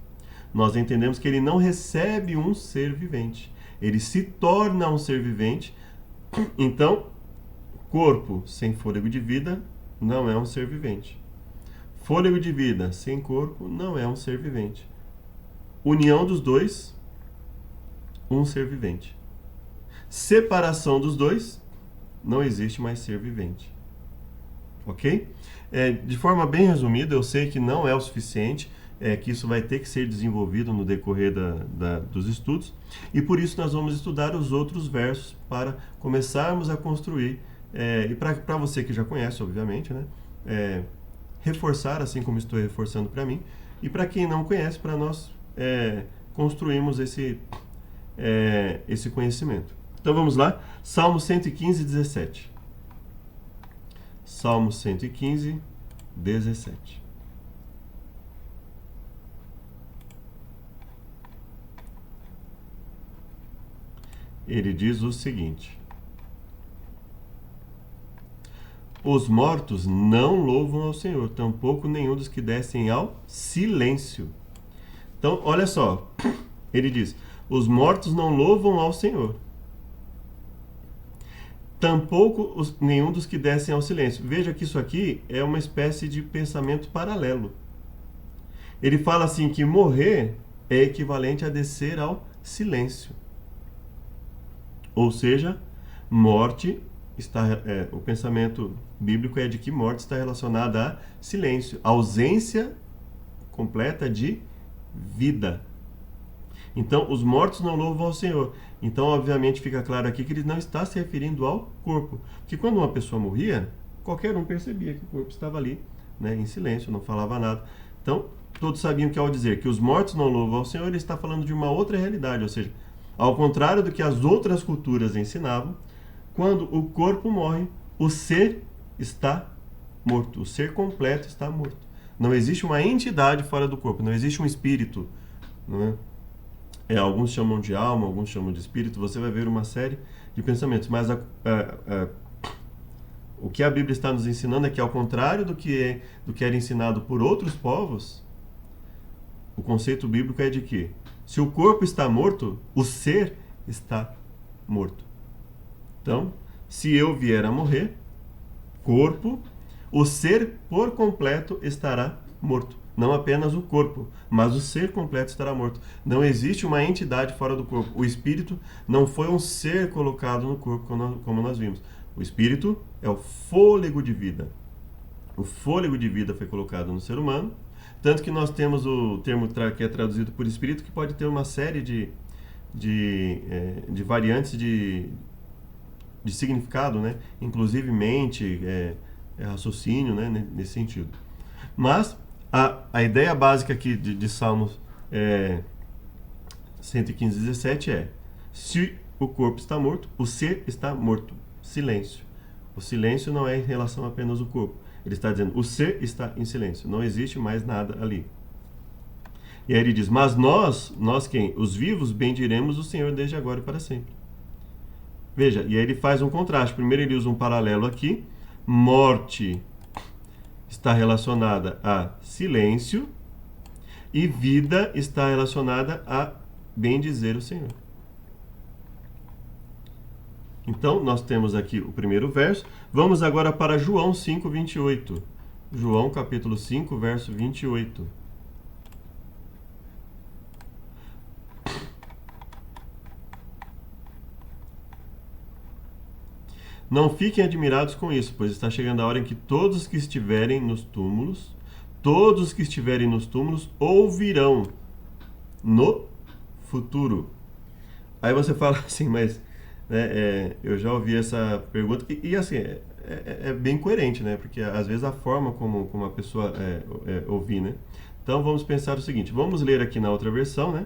nós entendemos que ele não recebe um ser vivente, ele se torna um ser vivente. Então, corpo sem fôlego de vida não é um ser vivente. Fôlego de vida sem corpo não é um ser vivente. União dos dois, um ser vivente. Separação dos dois, não existe mais ser vivente. Ok? De forma bem resumida, eu sei que não é o suficiente, que isso vai ter que ser desenvolvido no decorrer dos estudos, e por isso nós vamos estudar os outros versos para começarmos a construir, e para você que já conhece, obviamente, né? reforçar, assim como estou reforçando para mim, e para quem não conhece, para nós construirmos esse conhecimento. Então vamos lá, Salmo 115, 17. Salmo 115, 17. Ele diz o seguinte: os mortos não louvam ao Senhor, tampouco nenhum dos que descem ao silêncio. Então, olha só, ele diz: os mortos não louvam ao Senhor, tampouco nenhum dos que descem ao silêncio. Veja que isso aqui é uma espécie de pensamento paralelo. Ele fala assim que morrer é equivalente a descer ao silêncio. Ou seja, morte o pensamento bíblico é de que morte está relacionada a silêncio, ausência completa de vida. Então, os mortos não louvam ao Senhor. Então, obviamente, fica claro aqui que ele não está se referindo ao corpo. Porque quando uma pessoa morria, qualquer um percebia que o corpo estava ali, né, em silêncio, não falava nada. Então, todos sabiam que ao dizer que os mortos não louvam ao Senhor, ele está falando de uma outra realidade, ou seja, ao contrário do que as outras culturas ensinavam, quando o corpo morre, o ser está morto. O ser completo está morto. Não existe uma entidade fora do corpo, não existe um espírito. Não é? Alguns chamam de alma, alguns chamam de espírito. Você vai ver uma série de pensamentos. Mas o que a Bíblia está nos ensinando é que, ao contrário do que era ensinado por outros povos, o conceito bíblico é de que, se o corpo está morto, o ser está morto. Então, se eu vier a morrer, corpo, o ser por completo estará morto. Não apenas o corpo, mas o ser completo estará morto. Não existe uma entidade fora do corpo. O espírito não foi um ser colocado no corpo, como nós vimos. O espírito é o fôlego de vida. O fôlego de vida foi colocado no ser humano, tanto que nós temos o termo que é traduzido por espírito, que pode ter uma série de variantes de significado, né? Inclusive mente, raciocínio, né? Nesse sentido. Mas a ideia básica aqui de Salmos 115, 17 é: se o corpo está morto, o ser está morto. Silêncio. O silêncio não é em relação apenas ao corpo. Ele está dizendo, o ser está em silêncio. Não existe mais nada ali. E aí ele diz, mas nós quem? Os vivos bendiremos o Senhor desde agora e para sempre. Veja, e aí ele faz um contraste. Primeiro ele usa um paralelo aqui. Morte está relacionada a silêncio e vida está relacionada a bendizer o Senhor. Então, nós temos aqui o primeiro verso. Vamos agora para João 5, 28. João capítulo 5, verso 28. Não fiquem admirados com isso, pois está chegando a hora em que todos que estiverem nos túmulos ouvirão no futuro. Aí você fala assim, mas eu já ouvi essa pergunta e assim, é bem coerente, né? Porque às vezes a forma como a pessoa ouvir, né? Então vamos pensar o seguinte, vamos ler aqui na outra versão, né?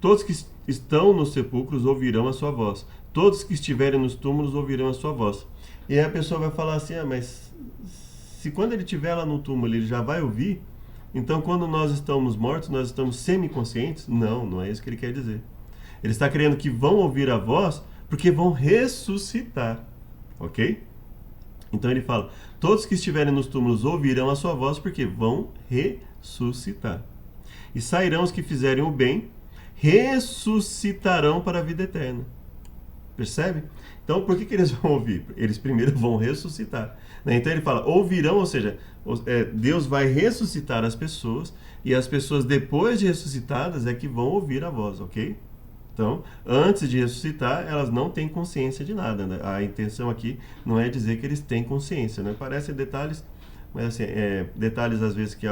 Todos que estão nos sepulcros ouvirão a sua voz. Todos que estiverem nos túmulos ouvirão a sua voz. E aí a pessoa vai falar assim, mas se quando ele estiver lá no túmulo ele já vai ouvir, então quando nós estamos mortos, nós estamos semiconscientes? Não, não é isso que ele quer dizer. Ele está querendo que vão ouvir a voz porque vão ressuscitar, ok? Então ele fala, todos que estiverem nos túmulos ouvirão a sua voz porque vão ressuscitar. E sairão os que fizerem o bem, ressuscitarão para a vida eterna. Percebe? Então, por que eles vão ouvir? Eles primeiro vão ressuscitar. Então ele fala, ouvirão, ou seja, Deus vai ressuscitar as pessoas, e as pessoas depois de ressuscitadas é que vão ouvir a voz, ok? Então, antes de ressuscitar, elas não têm consciência de nada, né? A intenção aqui não é dizer que eles têm consciência, né? Parecem detalhes, mas assim, detalhes às vezes que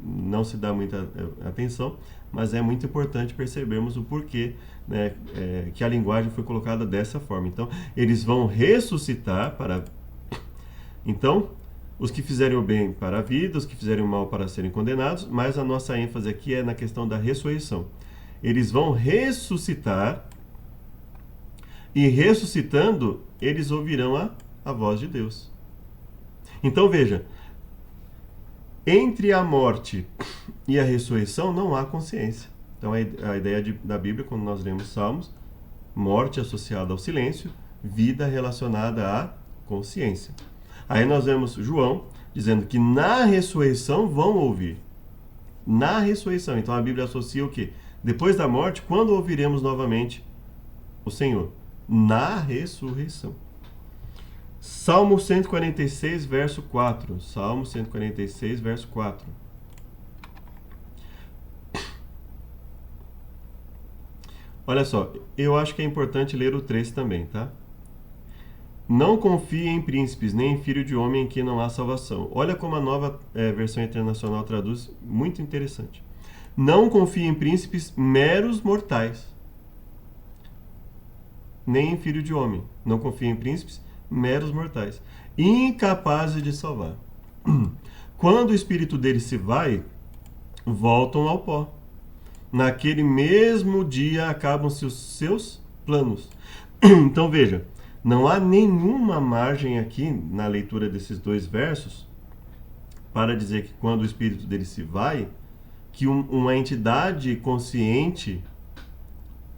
não se dá muita atenção, mas é muito importante percebermos o porquê, né, que a linguagem foi colocada dessa forma. Então, eles vão ressuscitar para... Então, os que fizerem o bem para a vida, os que fizerem o mal para serem condenados, mas a nossa ênfase aqui é na questão da ressurreição. Eles vão ressuscitar, e ressuscitando, eles ouvirão a voz de Deus. Então veja, entre a morte e a ressurreição não há consciência. Então a ideia da Bíblia, quando nós lemos Salmos, morte associada ao silêncio, vida relacionada à consciência. Aí nós vemos João dizendo que na ressurreição vão ouvir. Na ressurreição. Então a Bíblia associa o quê? Depois da morte, quando ouviremos novamente o Senhor? Na ressurreição. Salmo 146, verso 4. Salmo 146, verso 4. Olha só, eu acho que é importante ler o 3 também, tá? Não confie em príncipes, nem em filho de homem em que não há salvação. Olha como a nova versão internacional traduz, muito interessante. Não confie em príncipes meros mortais, nem em filho de homem. Não confie em príncipes meros mortais, incapazes de salvar. Quando o espírito deles se vai, voltam ao pó. Naquele mesmo dia acabam-se os seus planos. Então veja, não há nenhuma margem aqui na leitura desses dois versos para dizer que quando o espírito dele se vai, que uma entidade consciente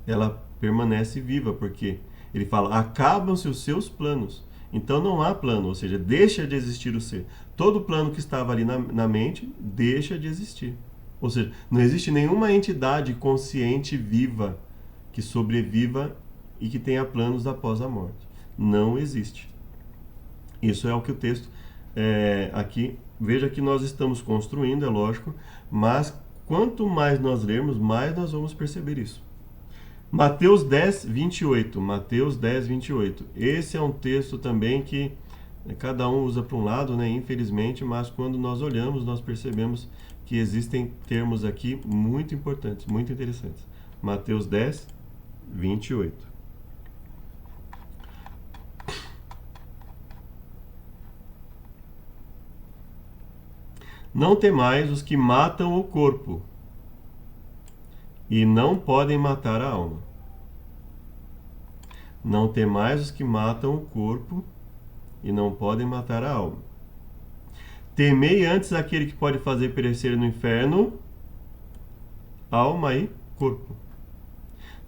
ela permanece viva, porque ele fala, acabam-se os seus planos. Então não há plano, ou seja, deixa de existir o ser. Todo plano que estava ali na mente deixa de existir. Ou seja, não existe nenhuma entidade consciente viva que sobreviva e que tenha planos após a morte. Não existe. Isso é o que o texto aqui... Veja que nós estamos construindo, é lógico, mas quanto mais nós lermos, mais nós vamos perceber isso. Mateus 10, 28. Mateus 10, 28. Esse é um texto também que cada um usa para um lado, né, infelizmente, mas quando nós olhamos, nós percebemos que existem termos aqui muito importantes, muito interessantes. Mateus 10, 28. Não temais os que matam o corpo e não podem matar a alma. Não temais os que matam o corpo e não podem matar a alma. Temei antes aquele que pode fazer perecer no inferno alma e corpo.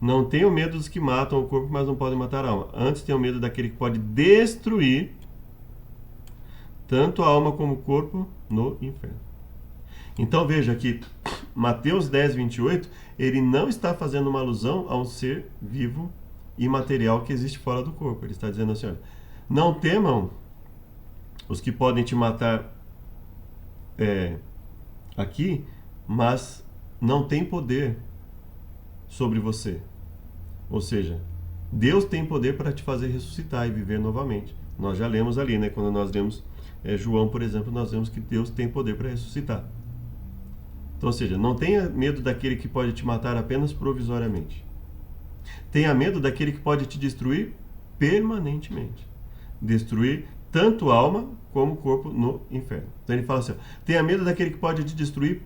Não tenham medo dos que matam o corpo, mas não podem matar a alma. Antes tenham medo daquele que pode destruir tanto a alma como o corpo no inferno. Então veja que Mateus 10, 28, ele não está fazendo uma alusão a um ser vivo e material que existe fora do corpo. Ele está dizendo assim, olha, não temam os que podem te matar aqui, mas não tem poder sobre você. Ou seja, Deus tem poder para te fazer ressuscitar e viver novamente. Nós já lemos ali, né? Quando nós lemos João, por exemplo, nós vemos que Deus tem poder para ressuscitar. Então, ou seja, não tenha medo daquele que pode te matar apenas provisoriamente. Tenha medo daquele que pode te destruir permanentemente. Destruir tanto a alma como o corpo no inferno. Então ele fala assim, tenha medo daquele que pode te destruir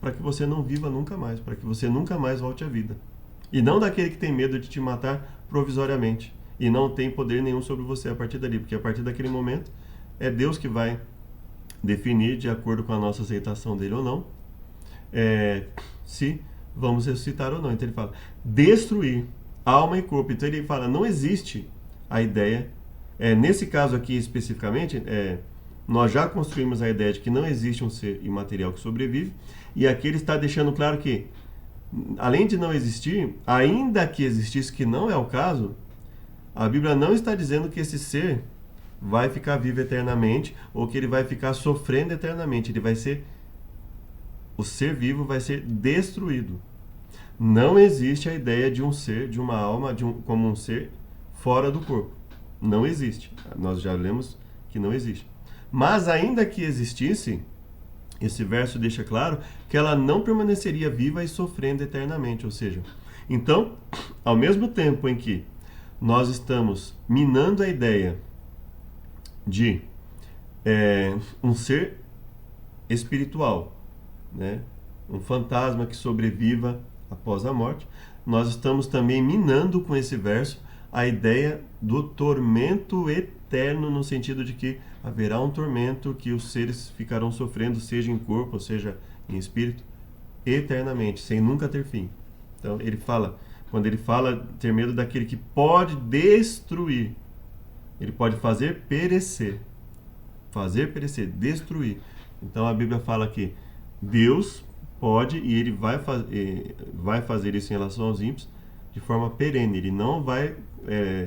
para que você não viva nunca mais, para que você nunca mais volte à vida. E não daquele que tem medo de te matar provisoriamente e não tem poder nenhum sobre você a partir dali, porque a partir daquele momento é Deus que vai definir, de acordo com a nossa aceitação dele ou não, se vamos ressuscitar ou não. Então ele fala, destruir alma e corpo. Então ele fala, não existe a ideia, nesse caso aqui especificamente, nós já construímos a ideia de que não existe um ser imaterial que sobrevive, e aqui ele está deixando claro que, além de não existir, ainda que existisse, que não é o caso, a Bíblia não está dizendo que esse ser vai ficar vivo eternamente ou que ele vai ficar sofrendo eternamente. O ser vivo vai ser destruído. Não existe a ideia de um ser, de uma alma, como um ser fora do corpo. Não existe. Nós já lemos que não existe. Mas ainda que existisse, esse verso deixa claro que ela não permaneceria viva e sofrendo eternamente. Ou seja, então, ao mesmo tempo em que nós estamos minando a ideia de um ser espiritual, né? Um fantasma que sobreviva após a morte. Nós estamos também minando com esse verso a ideia do tormento eterno, no sentido de que haverá um tormento que os seres ficarão sofrendo, seja em corpo, ou seja em espírito, eternamente, sem nunca ter fim. Então ele fala, quando ele fala ter medo daquele que pode destruir, ele pode fazer perecer, destruir. Então a Bíblia fala que Deus pode, e ele vai fazer isso em relação aos ímpios de forma perene. Ele não vai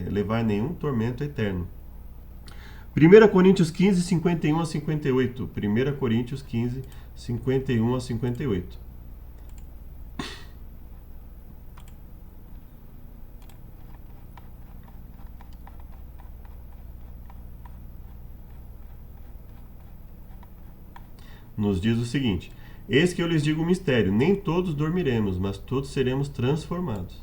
levar nenhum tormento eterno. 1 Coríntios 15, 51 a 58. 1 Coríntios 15, 51 a 58. Nos diz o seguinte: eis que eu lhes digo um mistério, nem todos dormiremos, mas todos seremos transformados.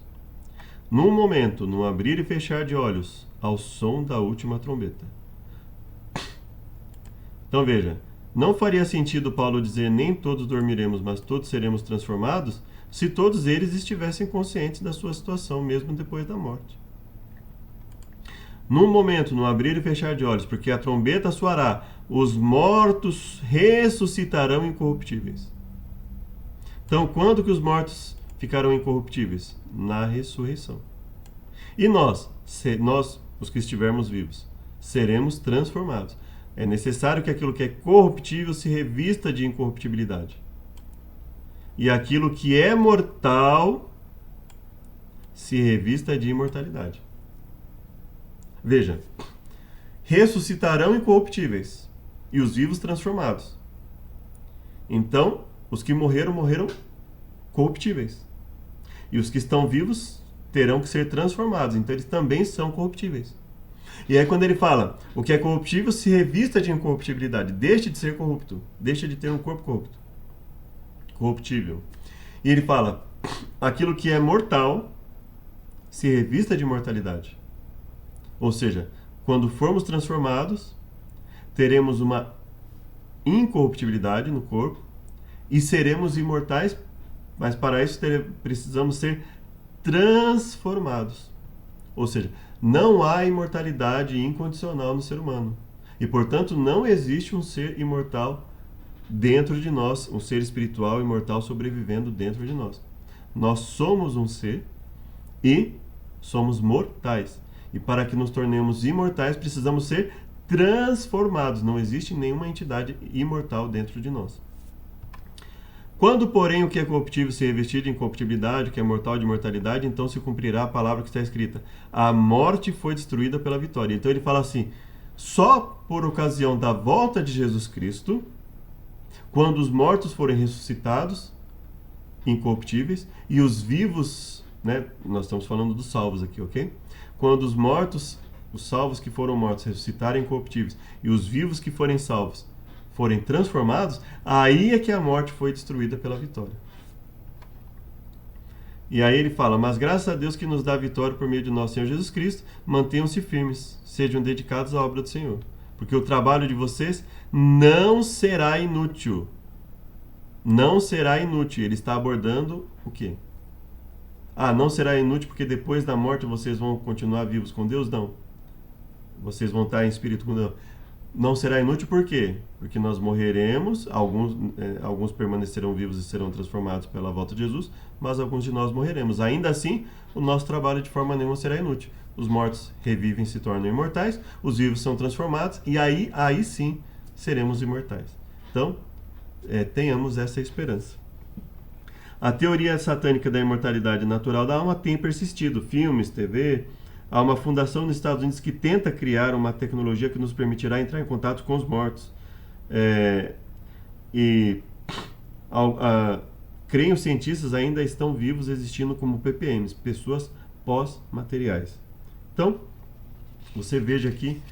Num momento, num abrir e fechar de olhos, ao som da última trombeta. Então veja, não faria sentido Paulo dizer nem todos dormiremos, mas todos seremos transformados, se todos eles estivessem conscientes da sua situação, mesmo depois da morte. Num momento, no abrir e fechar de olhos, porque a trombeta soará, os mortos ressuscitarão incorruptíveis. Então, quando que os mortos ficarão incorruptíveis? Na ressurreição. E nós, os que estivermos vivos, seremos transformados. É necessário que aquilo que é corruptível se revista de incorruptibilidade. E aquilo que é mortal se revista de imortalidade. Veja, ressuscitarão incorruptíveis e os vivos transformados. Então, os que morreram corruptíveis. E os que estão vivos terão que ser transformados. Então, eles também são corruptíveis. E aí, quando ele fala, o que é corruptível se revista de incorruptibilidade. Deixe de ser corrupto. Deixe de ter um corpo corruptível. E ele fala, aquilo que é mortal se revista de imortalidade. Ou seja, quando formos transformados, teremos uma incorruptibilidade no corpo e seremos imortais, mas para isso precisamos ser transformados. Ou seja, não há imortalidade incondicional no ser humano. E, portanto, não existe um ser imortal dentro de nós, um ser espiritual imortal sobrevivendo dentro de nós. Nós somos um ser e somos mortais. E para que nos tornemos imortais, precisamos ser transformados. Não existe nenhuma entidade imortal dentro de nós. Quando, porém, o que é corruptível se revestir de incorruptibilidade, o que é mortal de imortalidade, então se cumprirá a palavra que está escrita: a morte foi destruída pela vitória. Então ele fala assim, só por ocasião da volta de Jesus Cristo, quando os mortos forem ressuscitados, incorruptíveis, e os vivos, né, nós estamos falando dos salvos aqui, ok? Quando os mortos, os salvos que foram mortos ressuscitarem incorruptíveis, e os vivos que forem salvos forem transformados, aí é que a morte foi destruída pela vitória. E aí ele fala, mas graças a Deus que nos dá a vitória por meio de nosso Senhor Jesus Cristo, mantenham-se firmes, sejam dedicados à obra do Senhor, porque o trabalho de vocês não será inútil. Não será inútil. Ele está abordando o quê? Não será inútil porque depois da morte vocês vão continuar vivos com Deus? Não. Vocês vão estar em espírito com Deus. Não será inútil por quê? Porque nós morreremos, alguns permanecerão vivos e serão transformados pela volta de Jesus, mas alguns de nós morreremos. Ainda assim, o nosso trabalho de forma nenhuma será inútil. Os mortos revivem e se tornam imortais, os vivos são transformados e aí sim seremos imortais. Então, tenhamos essa esperança. A teoria satânica da imortalidade natural da alma tem persistido. Filmes, TV. Há uma fundação nos Estados Unidos que tenta criar uma tecnologia que nos permitirá entrar em contato com os mortos. Creem os cientistas ainda estão vivos existindo como PPMs, pessoas pós-materiais. Então, você veja aqui,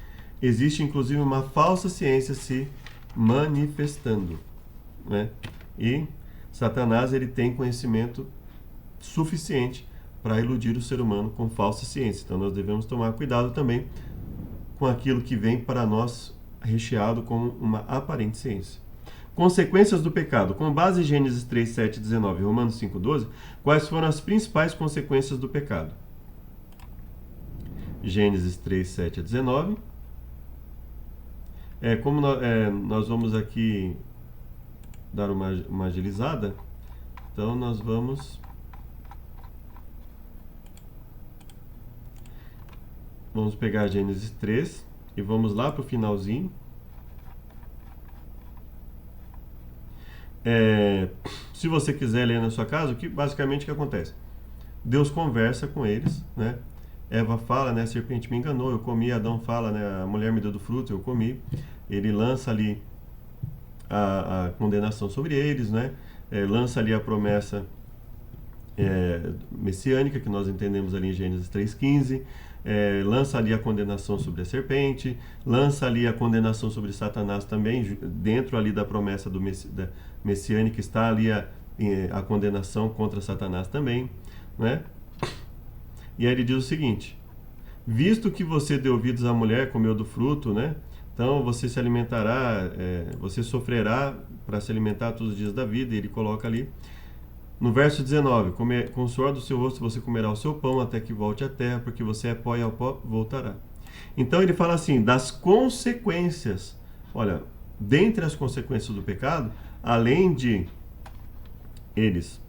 existe inclusive uma falsa ciência se manifestando, né? E Satanás ele tem conhecimento suficiente para iludir o ser humano com falsa ciência. Então nós devemos tomar cuidado também com aquilo que vem para nós recheado como uma aparente ciência. Consequências do pecado. Com base em Gênesis 3, 7, 19 e Romanos 5, 12, quais foram as principais consequências do pecado? Gênesis 3, 7 a 19. Como nós vamos aqui dar uma agilizada, então nós vamos pegar Gênesis 3 e vamos lá para o finalzinho. Se você quiser ler na sua casa, basicamente o que acontece? Deus conversa com eles, né? Eva fala, né? A serpente me enganou, eu comi. Adão fala, né? A mulher me deu do fruto, eu comi. Ele lança ali a condenação sobre eles, né? Lança ali a promessa messiânica, que nós entendemos ali em Gênesis 3,15. Lança ali a condenação sobre a serpente, lança ali a condenação sobre Satanás também, dentro ali da promessa da messiânica está ali a condenação contra Satanás também, né? E aí ele diz o seguinte: visto que você deu ouvidos à mulher, comeu do fruto, né? Então você se alimentará, você sofrerá para se alimentar todos os dias da vida. E ele coloca ali no verso 19: com o suor do seu rosto você comerá o seu pão até que volte à terra, porque você é pó e ao pó voltará. Então ele fala assim, das consequências. Olha, dentre as consequências do pecado, além de eles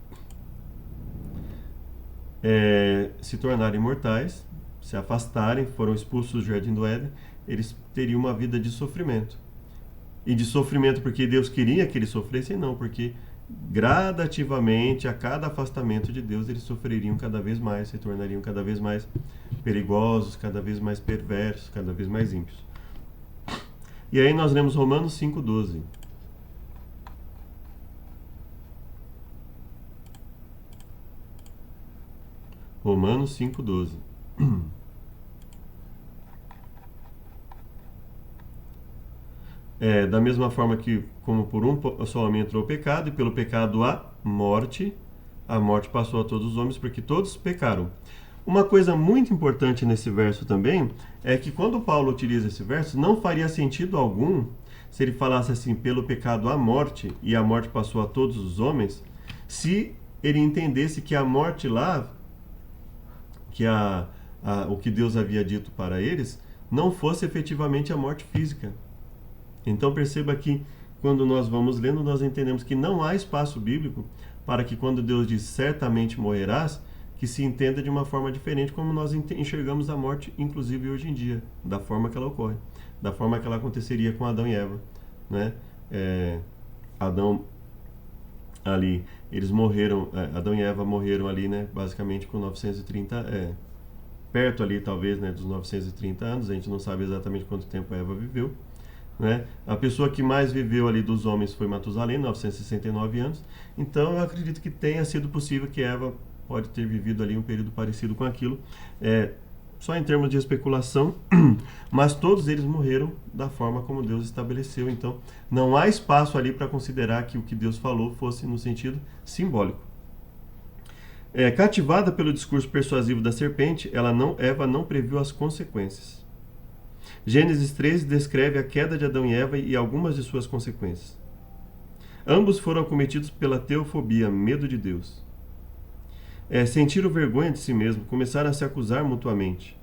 se tornarem mortais, se afastarem, foram expulsos do jardim do Éden, eles teriam uma vida de sofrimento. E de sofrimento porque Deus queria que eles sofressem? Não, porque gradativamente, a cada afastamento de Deus, eles sofreriam cada vez mais, se tornariam cada vez mais perigosos, cada vez mais perversos, cada vez mais ímpios. E aí nós lemos Romanos 5,12. Romanos 5,12. Da mesma forma que, como por um só homem entrou o pecado, e pelo pecado a morte passou a todos os homens, porque todos pecaram. Uma coisa muito importante nesse verso também, é que quando Paulo utiliza esse verso, não faria sentido algum, se ele falasse assim, pelo pecado a morte, e a morte passou a todos os homens, se ele entendesse que a morte lá, que o que Deus havia dito para eles, não fosse efetivamente a morte física. Então perceba que quando nós vamos lendo, nós entendemos que não há espaço bíblico para que quando Deus diz certamente morrerás, que se entenda de uma forma diferente como nós enxergamos a morte, inclusive hoje em dia, da forma que ela ocorre, da forma que ela aconteceria com Adão e Eva, né? Adão ali, eles morreram, Adão e Eva morreram ali, né? Basicamente com 930, perto ali talvez, né? Dos 930 anos, a gente não sabe exatamente quanto tempo Eva viveu, né? A pessoa que mais viveu ali dos homens foi Matusalém, 969 anos. Então eu acredito que tenha sido possível que Eva pode ter vivido ali um período parecido com aquilo, só em termos de especulação, mas todos eles morreram da forma como Deus estabeleceu. Então não há espaço ali para considerar que o que Deus falou fosse no sentido simbólico. Cativada pelo discurso persuasivo da serpente, Eva não previu as consequências. Gênesis 13 descreve a queda de Adão e Eva e algumas de suas consequências. Ambos foram acometidos pela teofobia, medo de Deus. Sentiram vergonha de si mesmo, começaram a se acusar mutuamente.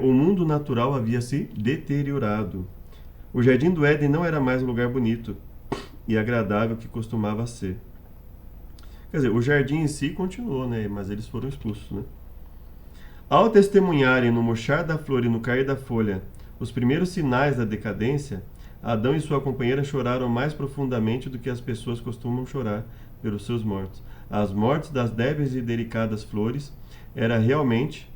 O mundo natural havia se deteriorado. O jardim do Éden não era mais um lugar bonito e agradável que costumava ser. Quer dizer, o jardim em si continuou, né? Mas eles foram expulsos, né? Ao testemunharem no murchar da flor e no cair da folha os primeiros sinais da decadência, Adão e sua companheira choraram mais profundamente do que as pessoas costumam chorar pelos seus mortos. As mortes das débeis e delicadas flores era realmente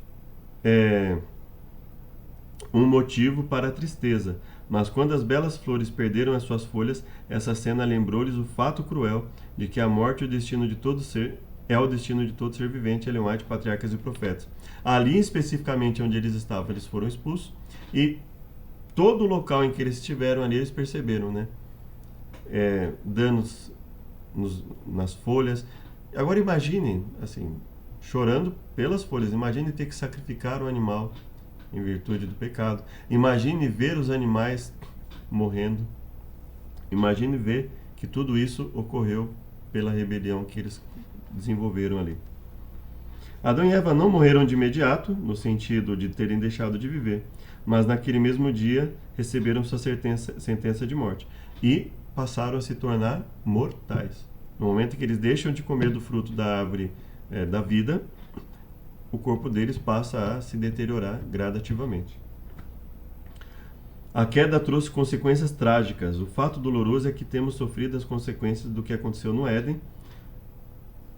um motivo para a tristeza, mas quando as belas flores perderam as suas folhas, essa cena lembrou-lhes o fato cruel de que a morte é o destino de todo ser vivente. Ellen White, Patriarcas e Profetas. Ali, especificamente onde eles estavam, eles foram expulsos, e todo o local em que eles estiveram ali, eles perceberam, né? Danos nas folhas. Agora imagine, assim, chorando pelas folhas, imagine ter que sacrificar um animal em virtude do pecado. Imagine ver os animais morrendo. Imagine ver que tudo isso ocorreu pela rebelião que eles desenvolveram ali. Adão e Eva não morreram de imediato, no sentido de terem deixado de viver, mas naquele mesmo dia receberam sua sentença de morte e passaram a se tornar mortais. No momento em que eles deixam de comer do fruto da árvore da vida, o corpo deles passa a se deteriorar gradativamente. A queda trouxe consequências trágicas. O fato doloroso é que temos sofrido as consequências do que aconteceu no Éden,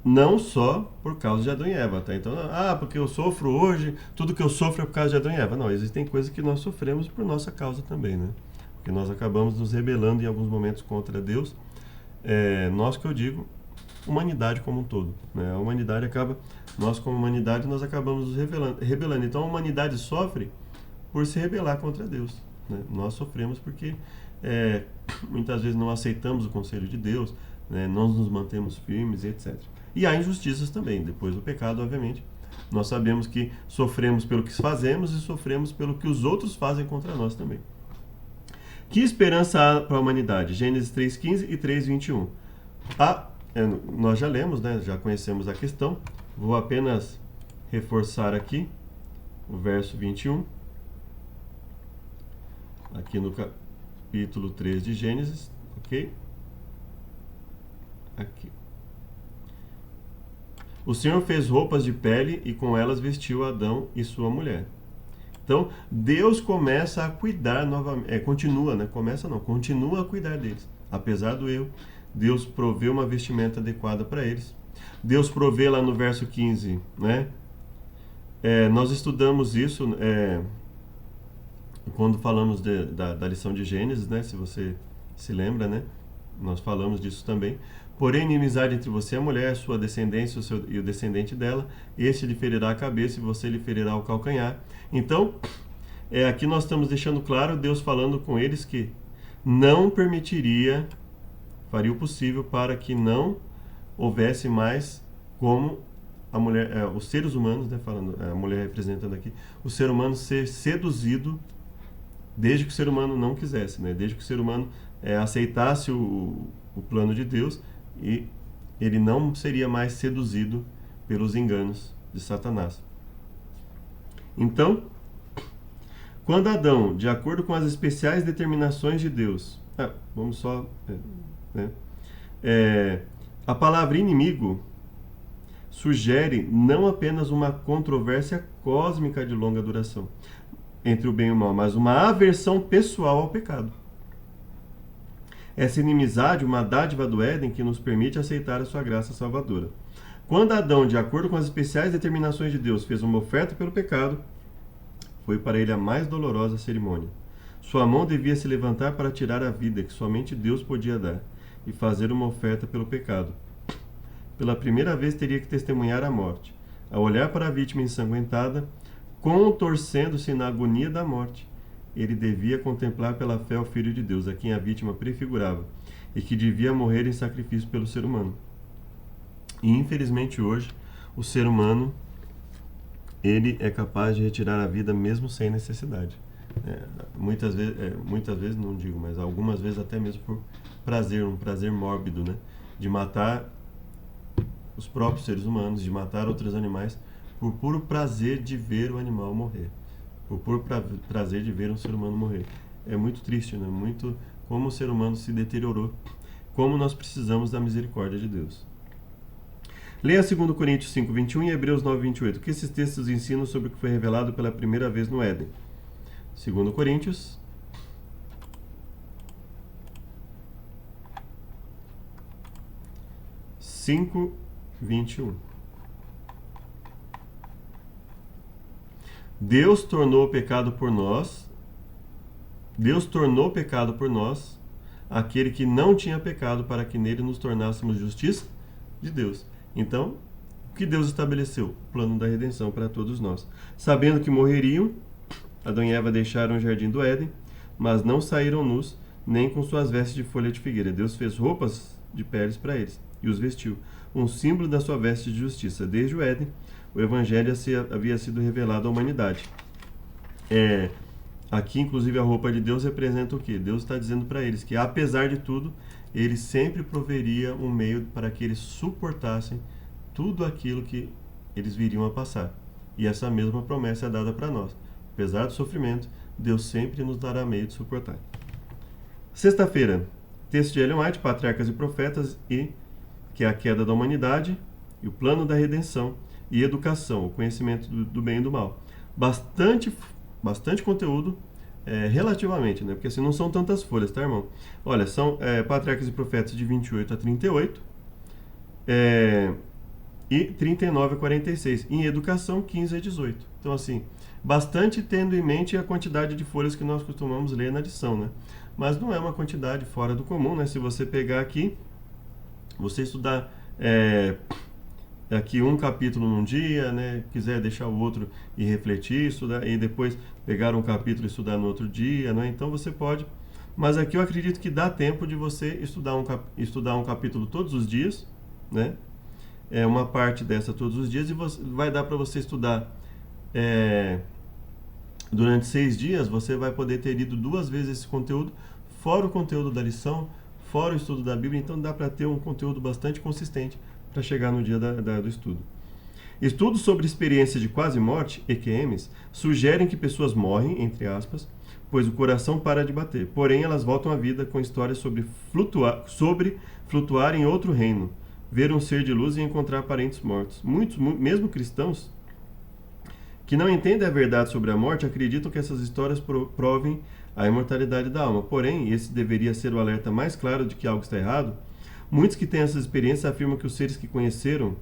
não só por causa de Adão e Eva, tá? Então, porque eu sofro hoje, tudo que eu sofro é por causa de Adão e Eva. Não, existem coisas que nós sofremos por nossa causa também, né? Porque nós acabamos nos rebelando em alguns momentos contra Deus. Nós que eu digo, humanidade como um todo, né? A humanidade nós como humanidade, nós acabamos nos rebelando. Então a humanidade sofre por se rebelar contra Deus, né? Nós sofremos porque muitas vezes não aceitamos o conselho de Deus, né? Não nos mantemos firmes, etc. E há injustiças também, depois do pecado, obviamente. Nós sabemos que sofremos pelo que fazemos e sofremos pelo que os outros fazem contra nós também. Que esperança há para a humanidade? Gênesis 3,15 e 3,21. Nós já lemos, né? Já conhecemos a questão. Vou apenas reforçar aqui o verso 21. Aqui no capítulo 3 de Gênesis. Ok? Aqui. O Senhor fez roupas de pele e com elas vestiu Adão e sua mulher. Então, Deus começa a cuidar novamente, continua a cuidar deles. Apesar do erro, Deus provê uma vestimenta adequada para eles. Deus provê lá no verso 15, né? Nós estudamos isso quando falamos da lição de Gênesis, né? Se você se lembra, né? Nós falamos disso também. Porém, inimizade entre você e a mulher, sua descendência e o descendente dela, este lhe ferirá a cabeça e você lhe ferirá o calcanhar. Então, aqui nós estamos deixando claro, Deus falando com eles que não permitiria, faria o possível para que não houvesse mais como a mulher, os seres humanos, né, falando, a mulher representando aqui, o ser humano ser seduzido, desde que o ser humano não quisesse, né, desde que o ser humano aceitasse o plano de Deus, e ele não seria mais seduzido pelos enganos de Satanás. Então, quando Adão, de acordo com as especiais determinações de Deus, vamos só, a palavra inimigo sugere não apenas uma controvérsia cósmica de longa duração entre o bem e o mal, mas uma aversão pessoal ao pecado. Essa inimizade, uma dádiva do Éden que nos permite aceitar a sua graça salvadora. Quando Adão, de acordo com as especiais determinações de Deus, fez uma oferta pelo pecado, foi para ele a mais dolorosa cerimônia. Sua mão devia se levantar para tirar a vida que somente Deus podia dar e fazer uma oferta pelo pecado. Pela primeira vez teria que testemunhar a morte. Ao olhar para a vítima ensanguentada, contorcendo-se na agonia da morte, ele devia contemplar pela fé o Filho de Deus, a quem a vítima prefigurava, e que devia morrer em sacrifício pelo ser humano. E infelizmente hoje, o ser humano, ele é capaz de retirar a vida mesmo sem necessidade. Muitas vezes, não digo, mas algumas vezes até mesmo por prazer, um prazer mórbido, né? De matar os próprios seres humanos, de matar outros animais, por puro prazer de ver o animal morrer. Por puro prazer de ver um ser humano morrer. É muito triste, né? Muito como o ser humano se deteriorou, como nós precisamos da misericórdia de Deus. Leia 2 Coríntios 5:21 e Hebreus 9:28, que esses textos ensinam sobre o que foi revelado pela primeira vez no Éden. 2 Coríntios 5:21. Deus tornou pecado por nós aquele que não tinha pecado, para que nele nos tornássemos justiça de Deus. Então, o que Deus estabeleceu? O plano da redenção para todos nós. Sabendo que morreriam, Adão e Eva deixaram o jardim do Éden, mas não saíram nus, nem com suas vestes de folha de figueira. Deus fez roupas de peles para eles e os vestiu, um símbolo da sua veste de justiça. Desde o Éden, o Evangelho havia sido revelado à humanidade. Aqui, inclusive, a roupa de Deus representa o quê? Deus está dizendo para eles que, apesar de tudo, ele sempre proveria um meio para que eles suportassem tudo aquilo que eles viriam a passar. E essa mesma promessa é dada para nós. Apesar do sofrimento, Deus sempre nos dará meio de suportar. Sexta-feira, texto de Ellen White, Patriarcas e Profetas, que é a queda da humanidade, e o plano da redenção, e educação, o conhecimento do bem e do mal. Bastante conteúdo, relativamente, né? Porque assim, não são tantas folhas, tá, irmão? Olha, são Patriarcas e Profetas de 28 a 38, e 39 a 46. Em educação, 15 a 18. Então, assim, bastante tendo em mente a quantidade de folhas que nós costumamos ler na lição, né? Mas não é uma quantidade fora do comum, né? Se você pegar aqui, você estudar aqui um capítulo num dia, né? Quiser deixar o outro e refletir, estudar, e depois pegar um capítulo e estudar no outro dia, né? Então você pode. Mas aqui eu acredito que dá tempo de você estudar um capítulo todos os dias, né? Uma parte dessa todos os dias, e vai dar para você estudar durante 6 dias. Você vai poder ter lido 2 vezes esse conteúdo, fora o conteúdo da lição, fora o estudo da Bíblia. Então dá para ter um conteúdo bastante consistente para chegar no dia do estudo. Estudos sobre experiências de quase morte, EQMs, sugerem que pessoas morrem, entre aspas, pois o coração para de bater. Porém, elas voltam à vida com histórias sobre flutuar em outro reino, ver um ser de luz e encontrar parentes mortos. Muitos, mesmo cristãos, que não entendem a verdade sobre a morte, acreditam que essas histórias provem a imortalidade da alma. Porém, esse deveria ser o alerta mais claro de que algo está errado. Muitos que têm essas experiências afirmam que os seres que conheceram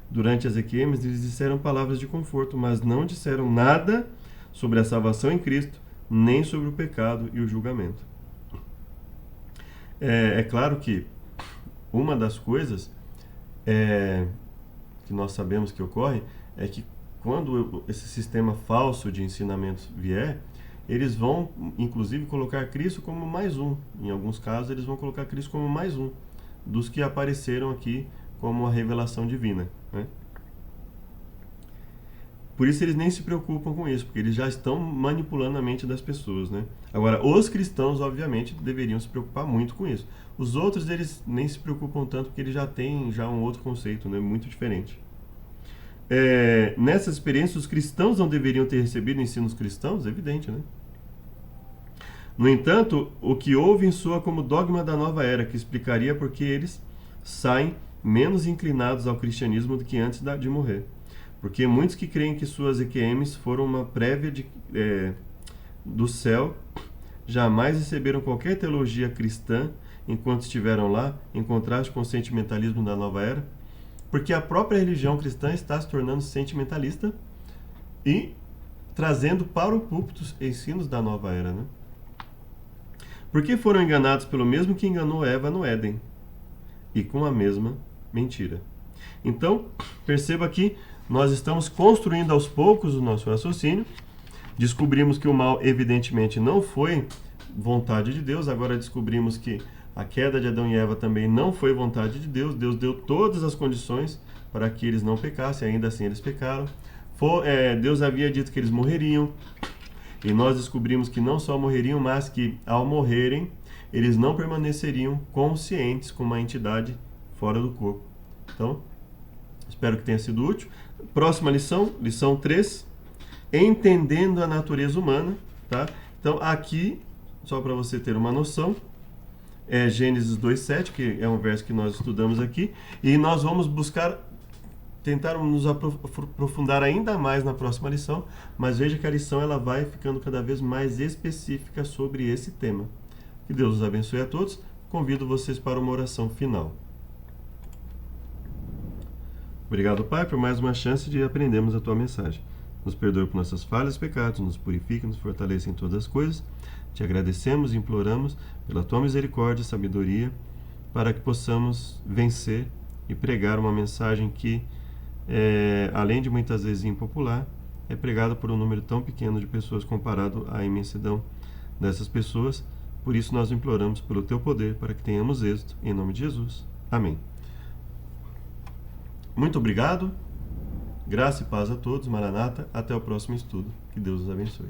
durante as EQMs lhes disseram palavras de conforto, mas não disseram nada sobre a salvação em Cristo, nem sobre o pecado e o julgamento. É claro que uma das coisas que nós sabemos que ocorre é que quando esse sistema falso de ensinamentos vier, eles vão, inclusive, colocar Cristo como mais um. Em alguns casos, eles vão colocar Cristo como mais um dos que apareceram aqui como a revelação divina, né? Por isso eles nem se preocupam com isso, porque eles já estão manipulando a mente das pessoas, né? Agora, os cristãos, obviamente, deveriam se preocupar muito com isso. Os outros, eles nem se preocupam tanto, porque eles já têm um outro conceito, né? Muito diferente. Nessas experiências, os cristãos não deveriam ter recebido ensinos cristãos? É evidente, né? No entanto, o que ouvem soa como dogma da nova era, que explicaria por que eles saem menos inclinados ao cristianismo do que antes de morrer. Porque muitos que creem que suas EQMs foram uma prévia do céu, jamais receberam qualquer teologia cristã enquanto estiveram lá, em contraste com o sentimentalismo da nova era, porque a própria religião cristã está se tornando sentimentalista e trazendo para o púlpito ensinos da nova era, né? Porque foram enganados pelo mesmo que enganou Eva no Éden, e com a mesma mentira. Então, perceba que nós estamos construindo aos poucos o nosso raciocínio. Descobrimos que o mal, evidentemente, não foi vontade de Deus. Agora descobrimos que a queda de Adão e Eva também não foi vontade de Deus. Deus deu todas as condições para que eles não pecassem, ainda assim eles pecaram. Deus havia dito que eles morreriam, e nós descobrimos que não só morreriam, mas que ao morrerem, eles não permaneceriam conscientes com uma entidade fora do corpo. Então, espero que tenha sido útil. Próxima lição, lição 3, entendendo a natureza humana, tá? Então, aqui, só para você ter uma noção, é Gênesis 2:7, que é um verso que nós estudamos aqui, e nós vamos tentar nos aprofundar ainda mais na próxima lição, mas veja que a lição ela vai ficando cada vez mais específica sobre esse tema. Que Deus os abençoe a todos. Convido vocês para uma oração final. Obrigado, Pai, por mais uma chance de aprendermos a Tua mensagem. Nos perdoe por nossas falhas e pecados, nos purifique, nos fortaleça em todas as coisas. Te agradecemos e imploramos pela Tua misericórdia e sabedoria, para que possamos vencer e pregar uma mensagem que, além de muitas vezes impopular, é pregada por um número tão pequeno de pessoas comparado à imensidão dessas pessoas. Por isso nós imploramos pelo Teu poder, para que tenhamos êxito, em nome de Jesus. Amém. Muito obrigado, graça e paz a todos, Maranata, até o próximo estudo. Que Deus os abençoe.